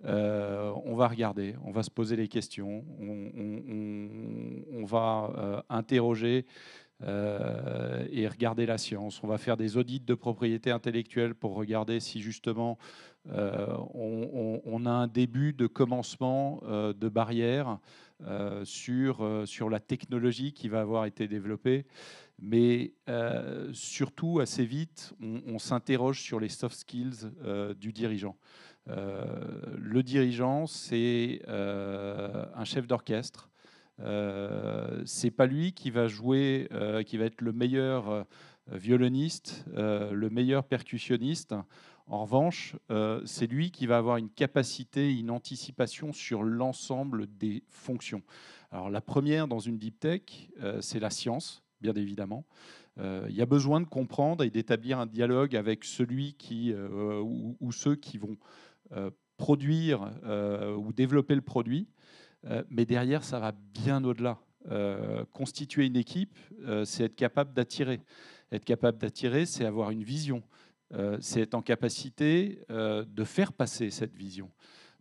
On va regarder, on va se poser les questions, on va interroger et regarder la science. On va faire des audits de propriété intellectuelle pour regarder si justement on a un début de commencement de barrière sur la technologie qui va avoir été développée. Mais surtout, assez vite, on s'interroge sur les soft skills du dirigeant. Le dirigeant, c'est un chef d'orchestre. C'est pas lui qui va jouer, qui va être le meilleur violoniste, le meilleur percussionniste. En revanche, c'est lui qui va avoir une capacité, une anticipation sur l'ensemble des fonctions. Alors la première dans une deep tech, c'est la science, bien évidemment. Il y a besoin de comprendre et d'établir un dialogue avec celui qui, ou ceux qui vont produire ou développer le produit. Mais derrière, ça va bien au-delà. Constituer une équipe, c'est être capable d'attirer. Être capable d'attirer, c'est avoir une vision. C'est être en capacité de faire passer cette vision.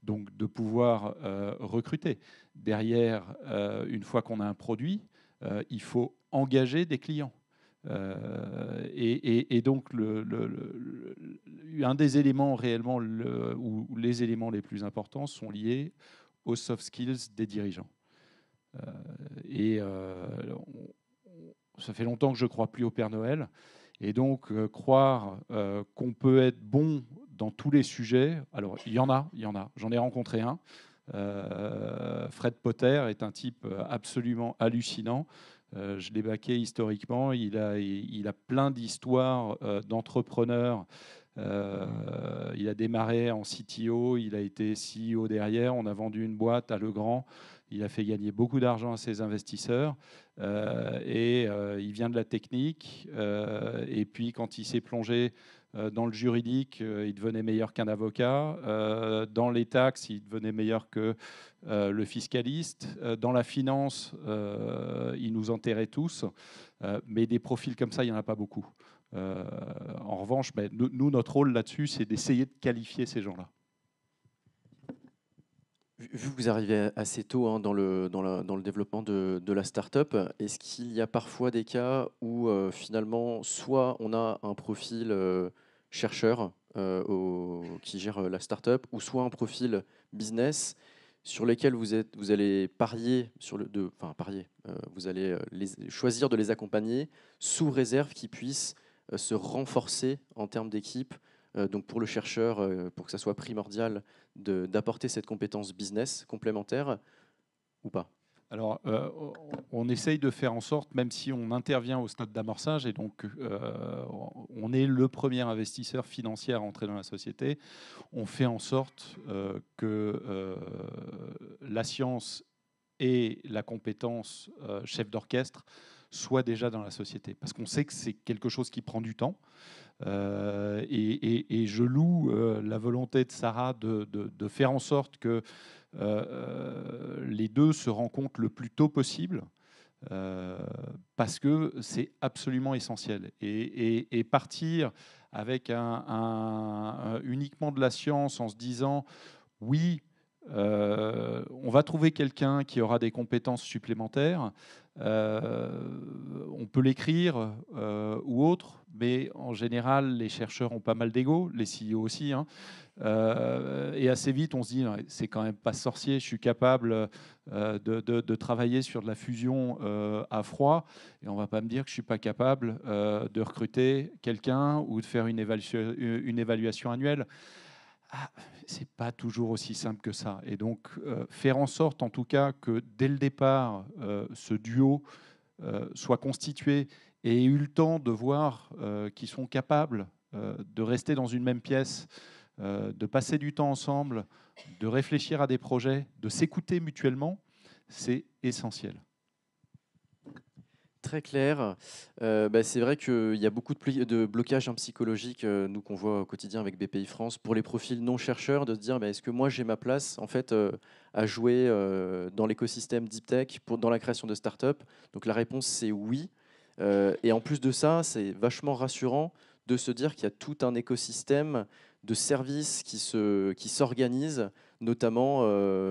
Donc de pouvoir recruter. Derrière, une fois qu'on a un produit, il faut engager des clients. Et donc, un des éléments réellement, ou les éléments les plus importants sont liés aux soft skills des dirigeants. Ça fait longtemps que je ne crois plus au Père Noël. Et donc, croire qu'on peut être bon dans tous les sujets, alors il y en a. J'en ai rencontré un. Fred Potter est un type absolument hallucinant. Je l'ai baqué historiquement. Il a plein d'histoires d'entrepreneurs. Il a démarré en CTO, il a été CEO derrière. On a vendu une boîte à Legrand. Il a fait gagner beaucoup d'argent à ses investisseurs. Il vient de la technique. Et puis, quand il s'est plongé dans le juridique, il devenait meilleur qu'un avocat. Dans les taxes, il devenait meilleur que le fiscaliste. Dans la finance, il nous enterrait tous. Mais des profils comme ça, il n'y en a pas beaucoup. En revanche, nous, notre rôle là-dessus, c'est d'essayer de qualifier ces gens-là. Vu que vous arrivez assez tôt dans le développement de la start-up, est-ce qu'il y a parfois des cas où finalement, soit on a un profil chercheur qui gère la start-up, ou soit un profil business sur lesquels vous allez parier, vous allez choisir de les accompagner sous réserve qu'ils puissent se renforcer en termes d'équipe. Donc pour le chercheur, pour que ça soit primordial d'apporter cette compétence business complémentaire ou pas? Alors, on essaye de faire en sorte, même si on intervient au stade d'amorçage, et donc on est le premier investisseur financier à entrer dans la société, on fait en sorte que la science et la compétence chef d'orchestre soient déjà dans la société. Parce qu'on sait que c'est quelque chose qui prend du temps. Et je loue la volonté de Sarah de faire en sorte que les deux se rencontrent le plus tôt possible. parce que c'est absolument essentiel. Et partir avec uniquement de la science en se disant oui, on va trouver quelqu'un qui aura des compétences supplémentaires, on peut l'écrire ou autre, mais en général, les chercheurs ont pas mal d'ego, les CEO aussi, hein. Et assez vite, on se dit, c'est quand même pas sorcier, je suis capable de travailler sur de la fusion à froid, et on va pas me dire que je suis pas capable de recruter quelqu'un ou de faire une évaluation annuelle. C'est pas toujours aussi simple que ça. Et donc, faire en sorte, en tout cas, que dès le départ, ce duo soit constitué et ait eu le temps de voir qu'ils sont capables de rester dans une même pièce, de passer du temps ensemble, de réfléchir à des projets, de s'écouter mutuellement, c'est essentiel. Très clair. C'est vrai qu'il y a beaucoup de blocages psychologiques, nous, qu'on voit au quotidien avec BPI France, pour les profils non chercheurs, de se dire est-ce que moi j'ai ma place en fait, à jouer dans l'écosystème Deep Tech dans la création de start-up. Donc la réponse c'est oui. Et en plus de ça, c'est vachement rassurant de se dire qu'il y a tout un écosystème de services qui s'organise, notamment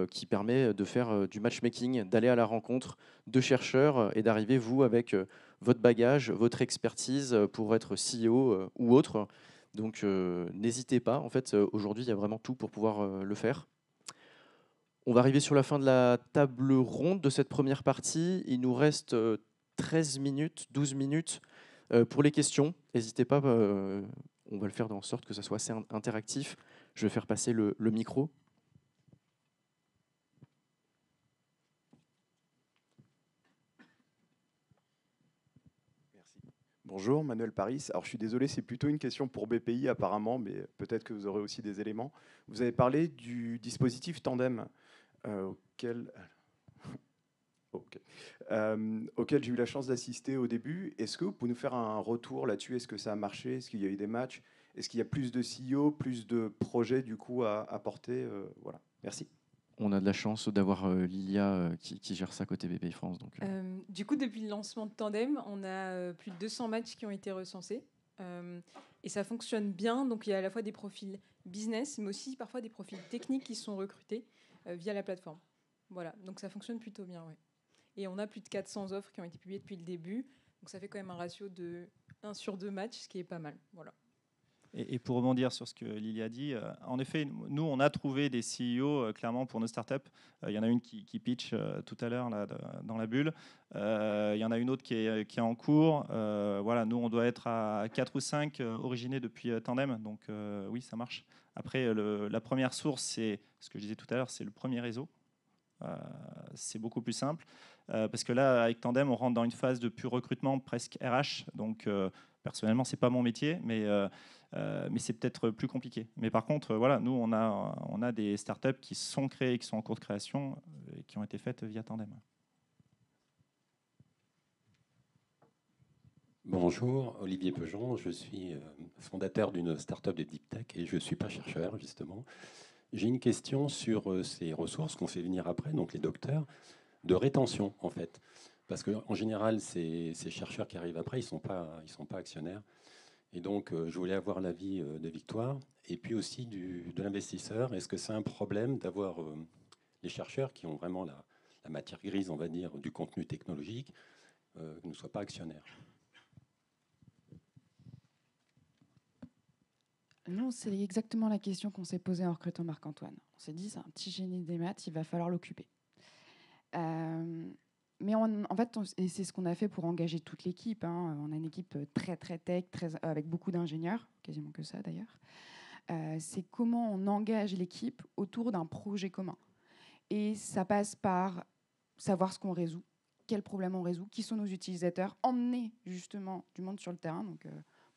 qui permet de faire du matchmaking, d'aller à la rencontre de chercheurs et d'arriver, vous, avec votre bagage, votre expertise pour être CEO ou autre. Donc n'hésitez pas, en fait, aujourd'hui, il y a vraiment tout pour pouvoir le faire. On va arriver sur la fin de la table ronde de cette première partie. Il nous reste 13 minutes, 12 minutes pour les questions. N'hésitez pas, on va le faire en sorte que ça soit assez interactif. Je vais faire passer le micro. Merci. Bonjour, Manuel Paris. Alors, je suis désolé, c'est plutôt une question pour BPI apparemment, mais peut-être que vous aurez aussi des éléments. Vous avez parlé du dispositif Tandem auquel j'ai eu la chance d'assister au début. Est-ce que vous pouvez nous faire un retour là-dessus? Est-ce que ça a marché? Est-ce qu'il y a eu des matchs? Est-ce qu'il y a plus de CEO, plus de projets du coup à porter? Voilà. Merci. On a de la chance d'avoir Lilia qui gère ça côté BPI France. Donc, Du coup, depuis le lancement de Tandem, on a plus de 200 matchs qui ont été recensés. Et ça fonctionne bien. Donc, il y a à la fois des profils business, mais aussi parfois des profils techniques qui sont recrutés via la plateforme. Voilà, donc ça fonctionne plutôt bien. Ouais. Et on a plus de 400 offres qui ont été publiées depuis le début. Donc, ça fait quand même un ratio de 1 sur 2 matchs, ce qui est pas mal. Voilà. Et pour rebondir sur ce que Lily a dit, en effet, nous, on a trouvé des CEO clairement pour nos startups. Il y en a une qui pitch tout à l'heure là, dans la bulle. Il y en a une autre qui est en cours. Voilà, nous, on doit être à 4 ou 5 originés depuis Tandem. Donc oui, ça marche. Après, la première source, c'est ce que je disais tout à l'heure, c'est le premier réseau. C'est beaucoup plus simple. Parce que là, avec Tandem, on rentre dans une phase de pur recrutement, presque RH. Donc personnellement, c'est pas mon métier, mais c'est peut-être plus compliqué. Mais par contre, voilà, nous, on a des startups qui sont créées, qui sont en cours de création, et qui ont été faites via Tandem. Bonjour, Olivier Pejon, je suis fondateur d'une startup de Deep Tech et je ne suis pas chercheur, justement. J'ai une question sur ces ressources qu'on fait venir après, donc les docteurs, de rétention, en fait. Parce qu'en général, ces chercheurs qui arrivent après, ils sont pas actionnaires. Et donc, je voulais avoir l'avis de Victoire et puis aussi de l'investisseur. Est-ce que c'est un problème d'avoir les chercheurs qui ont vraiment la matière grise, on va dire, du contenu technologique, ne soient pas actionnaires? Non, c'est exactement la question qu'on s'est posée en recrutant Marc-Antoine. On s'est dit, c'est un petit génie des maths, il va falloir l'occuper. Mais en fait, et c'est ce qu'on a fait pour engager toute l'équipe. Hein. On a une équipe très tech, avec beaucoup d'ingénieurs, quasiment que ça d'ailleurs. C'est comment on engage l'équipe autour d'un projet commun. Et ça passe par savoir ce qu'on résout, quels problèmes on résout, qui sont nos utilisateurs, emmener justement du monde sur le terrain. Donc,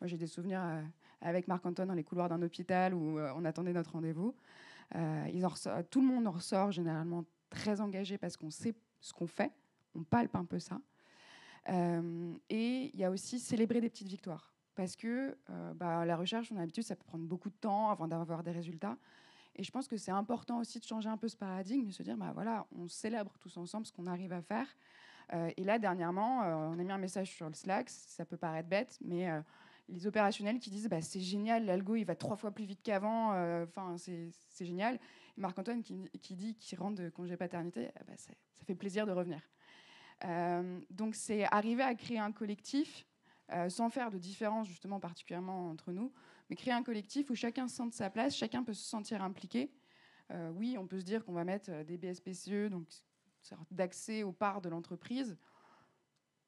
moi, j'ai des souvenirs avec Marc-Antoine dans les couloirs d'un hôpital où on attendait notre rendez-vous. Tout le monde en ressort généralement très engagé parce qu'on sait ce qu'on fait. On palpe un peu ça. Et il y a aussi célébrer des petites victoires. Parce que la recherche, on a l'habitude, ça peut prendre beaucoup de temps avant d'avoir des résultats. Et je pense que c'est important aussi de changer un peu ce paradigme, de se dire, voilà, on célèbre tous ensemble ce qu'on arrive à faire. Et là, dernièrement, on a mis un message sur le Slack, ça peut paraître bête, mais les opérationnels qui disent c'est génial, l'algo il va 3 fois plus vite qu'avant, c'est génial. Et Marc-Antoine qui dit qu'il rentre de congé paternité, ça fait plaisir de revenir. Donc c'est arriver à créer un collectif sans faire de différence justement particulièrement entre nous, mais créer un collectif où chacun sente sa place, chacun peut se sentir impliqué. Oui, on peut se dire qu'on va mettre des BSPCE, donc une sorte d'accès aux parts de l'entreprise.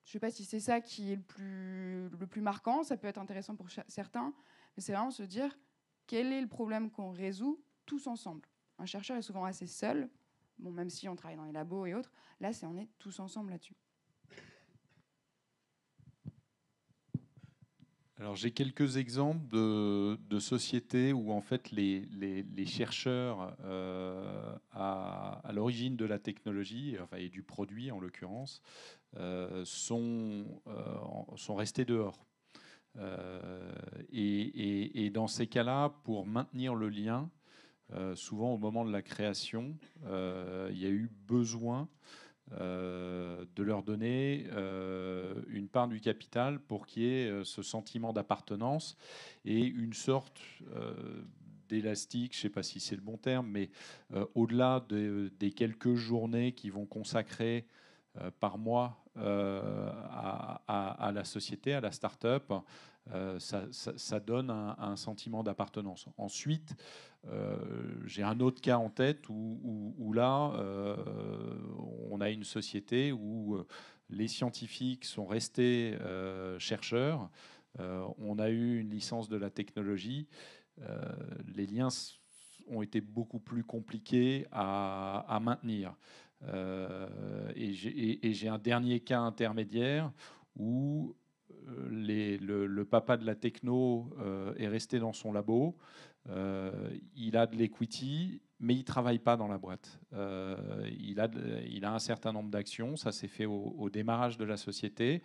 Je ne sais pas si c'est ça qui est le plus marquant, ça peut être intéressant pour certains, mais c'est vraiment se dire quel est le problème qu'on résout tous ensemble. Un chercheur est souvent assez seul, bon, même si on travaille dans les labos et autres, là on est tous ensemble là-dessus. Alors j'ai quelques exemples de sociétés où en fait les chercheurs à l'origine de la technologie, et du produit en l'occurrence, sont restés dehors. Et dans ces cas-là, pour maintenir le lien, souvent au moment de la création, il y a eu besoin de leur donner une part du capital pour qu'il y ait ce sentiment d'appartenance et une sorte d'élastique, je ne sais pas si c'est le bon terme, mais au-delà des quelques journées qui vont consacrer par mois à la société, à la start-up, ça donne un sentiment d'appartenance. Ensuite, j'ai un autre cas en tête où là, on a une société où les scientifiques sont restés chercheurs. On a eu une licence de la technologie. Les liens ont été beaucoup plus compliqués à maintenir. Et j'ai un dernier cas intermédiaire où le papa de la techno est resté dans son labo. Il a de l'equity, mais il ne travaille pas dans la boîte. Il a un certain nombre d'actions. Ça s'est fait au démarrage de la société.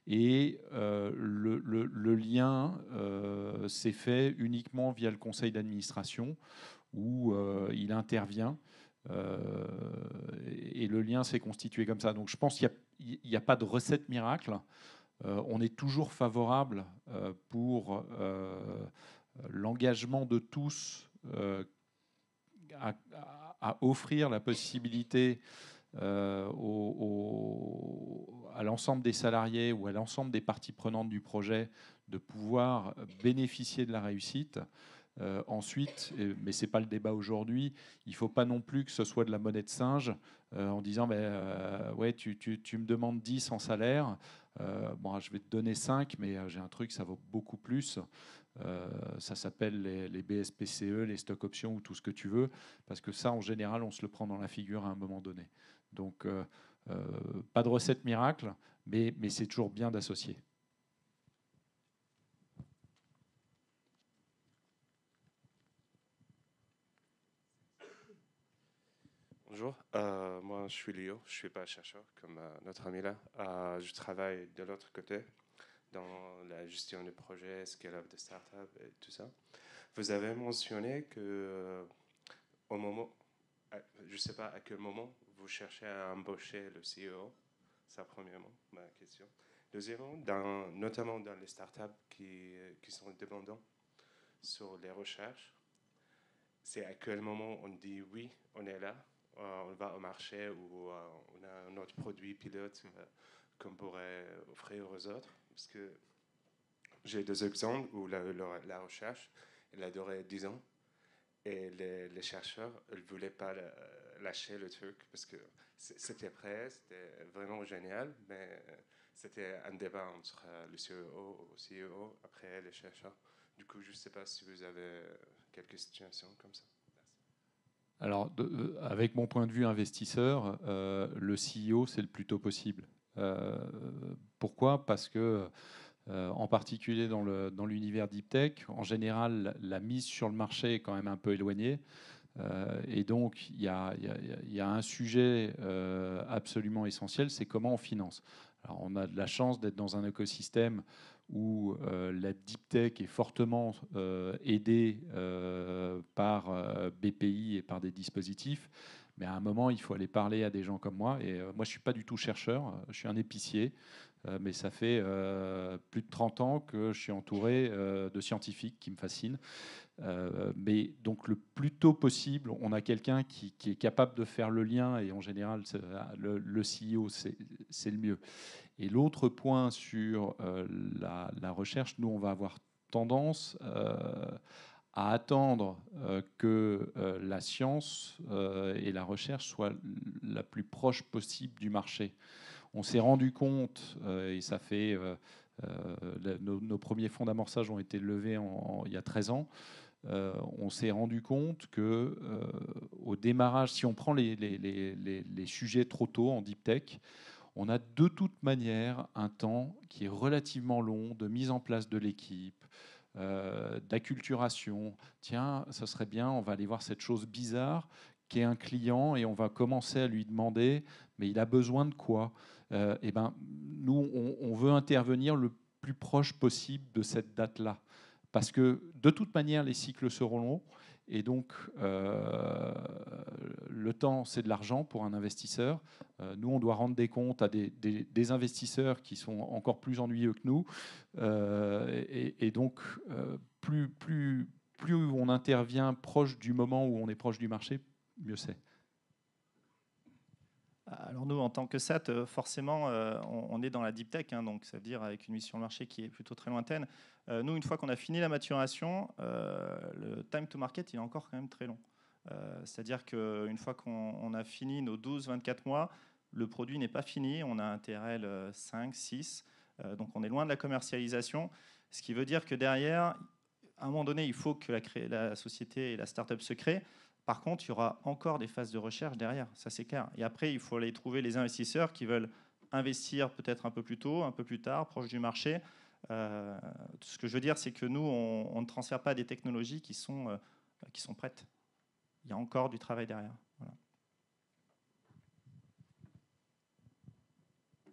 Et le lien s'est fait uniquement via le conseil d'administration où il intervient. Et le lien s'est constitué comme ça. Donc je pense qu'il n'y a pas de recette miracle. On est toujours favorable pour l'engagement de tous à offrir la possibilité à l'ensemble des salariés ou à l'ensemble des parties prenantes du projet de pouvoir bénéficier de la réussite. Ensuite, mais ce n'est pas le débat aujourd'hui, il ne faut pas non plus que ce soit de la monnaie de singe en disant ouais, tu me demandes 10 en salaire, bon, je vais te donner 5, mais j'ai un truc, ça vaut beaucoup plus. Ça s'appelle les BSPCE, les stock options ou tout ce que tu veux, parce que ça, en général, on se le prend dans la figure à un moment donné. Donc, pas de recette miracle, mais c'est toujours bien d'associer. Bonjour, moi je suis Léo, je ne suis pas chercheur comme notre ami là. Je travaille de l'autre côté dans la gestion de projets, scale-up de start-up et tout ça. Vous avez mentionné que au moment, je ne sais pas à quel moment vous cherchez à embaucher le CEO. C'est premièrement ma question. Deuxièmement, notamment dans les start-up qui sont dépendants sur les recherches, c'est à quel moment on dit oui, on est là, on va au marché ou on a un autre produit pilote qu'on pourrait offrir aux autres. Parce que j'ai deux exemples où la recherche, elle a duré 10 ans et les chercheurs ne voulaient pas lâcher le truc parce que c'était prêt, c'était vraiment génial, mais c'était un débat entre le CEO, après les chercheurs. Du coup, je ne sais pas si vous avez quelques situations comme ça. Alors, avec mon point de vue investisseur, le CEO, c'est le plus tôt possible. Pourquoi ? Parce que, en particulier dans l'univers deep tech, en général, la mise sur le marché est quand même un peu éloignée. Et donc, il y a un sujet absolument essentiel, c'est comment on finance. Alors, on a de la chance d'être dans un écosystème où la deep tech est fortement aidée par BPI et par des dispositifs. Mais à un moment, il faut aller parler à des gens comme moi. Et moi, je ne suis pas du tout chercheur, je suis un épicier. Mais ça fait plus de 30 ans que je suis entouré de scientifiques qui me fascinent. Mais donc le plus tôt possible, on a quelqu'un qui est capable de faire le lien, et en général, le CEO, c'est le mieux. Et l'autre point sur la recherche, nous, on va avoir tendance à attendre que la science et la recherche soient la plus proche possible du marché. On s'est rendu compte, et ça fait... nos premiers fonds d'amorçage ont été levés il y a 13 ans. On s'est rendu compte que au démarrage, si on prend les sujets trop tôt en deep tech, on a de toute manière un temps qui est relativement long de mise en place de l'équipe, d'acculturation. Tiens, ça serait bien, on va aller voir cette chose bizarre qui est un client et on va commencer à lui demander, mais il a besoin de quoi? Eh ben, nous, on veut intervenir le plus proche possible de cette date-là. Parce que de toute manière, les cycles seront longs. Et donc, le temps, c'est de l'argent pour un investisseur. Nous, on doit rendre des comptes à des investisseurs qui sont encore plus ennuyeux que nous. Et donc, plus on intervient proche du moment où on est proche du marché, mieux c'est. Alors nous, en tant que SAT, forcément, on est dans la deep tech, hein, donc ça veut dire avec une mission de marché qui est plutôt très lointaine. Nous, une fois qu'on a fini la maturation, le time to market, il est encore quand même très long. C'est-à-dire qu'une fois qu'on a fini nos 12-24 mois, le produit n'est pas fini, on a un TRL 5, 6, donc on est loin de la commercialisation, ce qui veut dire que derrière, à un moment donné, il faut que la société et la start-up se créent. Par contre, il y aura encore des phases de recherche derrière, ça c'est clair. Et après, il faut aller trouver les investisseurs qui veulent investir peut-être un peu plus tôt, un peu plus tard, proche du marché. Ce que je veux dire, c'est que nous, on ne transfère pas des technologies qui sont prêtes. Il y a encore du travail derrière. Voilà.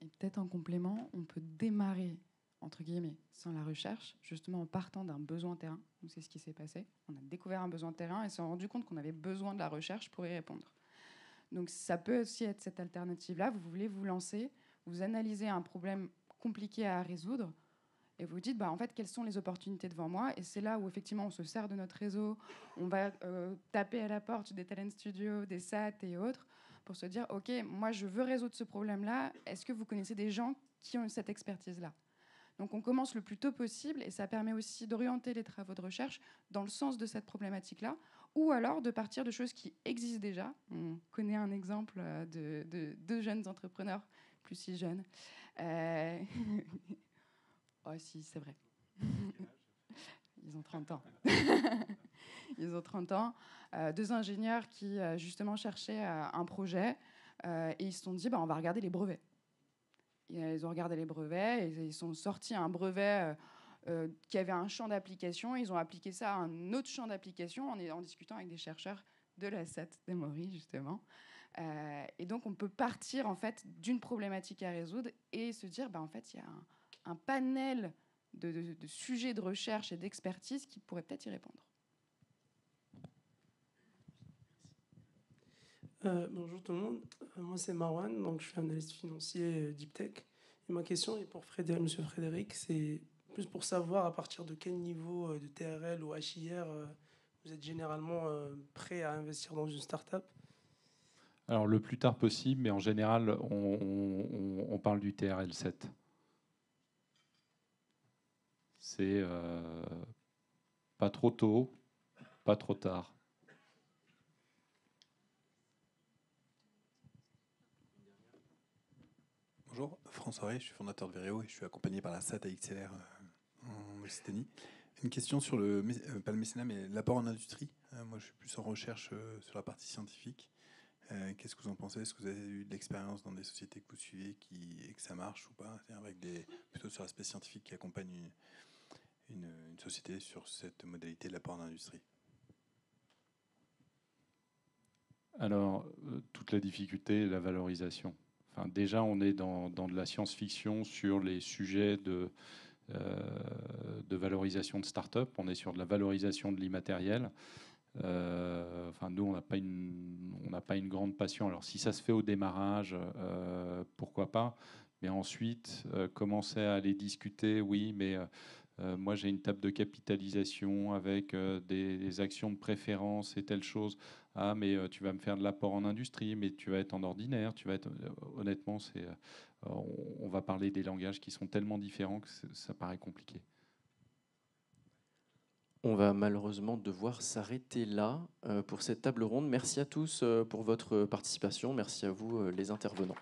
Et peut-être en complément, on peut démarrer, entre guillemets, sans la recherche, justement en partant d'un besoin terrain. C'est ce qui s'est passé. On a découvert un besoin terrain et s'est rendu compte qu'on avait besoin de la recherche pour y répondre. Donc ça peut aussi être cette alternative-là. Vous voulez vous lancer, vous analysez un problème compliqué à résoudre et vous dites, en fait, quelles sont les opportunités devant moi? Et c'est là où, effectivement, on se sert de notre réseau. On va taper à la porte des talent studios, des SAT et autres pour se dire, OK, moi, je veux résoudre ce problème-là. Est-ce que vous connaissez des gens qui ont cette expertise-là? Donc, on commence le plus tôt possible et ça permet aussi d'orienter les travaux de recherche dans le sens de cette problématique-là ou alors de partir de choses qui existent déjà. On connaît un exemple de deux jeunes entrepreneurs, plus si jeunes. Oh si, c'est vrai. Ils ont 30 ans. Ils ont 30 ans. Deux ingénieurs qui, justement, cherchaient un projet et ils se sont dit, on va regarder les brevets. Ils ont regardé les brevets et ils sont sortis un brevet qui avait un champ d'application. Ils ont appliqué ça à un autre champ d'application en discutant avec des chercheurs de la SAT d'Emory, justement. Et donc, on peut partir, en fait, d'une problématique à résoudre et se dire, en fait, il y a un panel de sujets de recherche et d'expertise qui pourraient peut-être y répondre. Bonjour tout le monde, moi c'est Marwan, donc je suis analyste financier Deep Tech. Et ma question est pour Monsieur Frédéric, c'est plus pour savoir à partir de quel niveau de TRL ou HIR vous êtes généralement prêt à investir dans une start-up. Alors le plus tard possible, mais en général on parle du TRL 7. C'est pas trop tôt, pas trop tard. Bonjour, François Rey, je suis fondateur de Véréo et je suis accompagné par la SAT à XLR en Occitanie. Une question sur pas le mécénat, mais l'apport en industrie. Moi, je suis plus en recherche sur la partie scientifique. Qu'est-ce que vous en pensez? Est-ce que vous avez eu de l'expérience dans des sociétés que vous suivez et que ça marche ou pas? Avec plutôt sur l'aspect scientifique qui accompagne une société sur cette modalité de l'apport en industrie. Alors, toute la difficulté, la valorisation. Enfin, déjà, on est dans de la science-fiction sur les sujets de valorisation de start-up. On est sur de la valorisation de l'immatériel. Enfin, nous, on n'a pas une grande passion. Alors, si ça se fait au démarrage, pourquoi pas. Mais ensuite, commencer à aller discuter, oui, mais moi, j'ai une table de capitalisation avec des actions de préférence et telle chose. Ah, mais tu vas me faire de l'apport en industrie, mais tu vas être en ordinaire. Tu vas être, honnêtement, on va parler des langages qui sont tellement différents que ça paraît compliqué. On va malheureusement devoir s'arrêter là pour cette table ronde. Merci à tous pour votre participation. Merci à vous, les intervenants.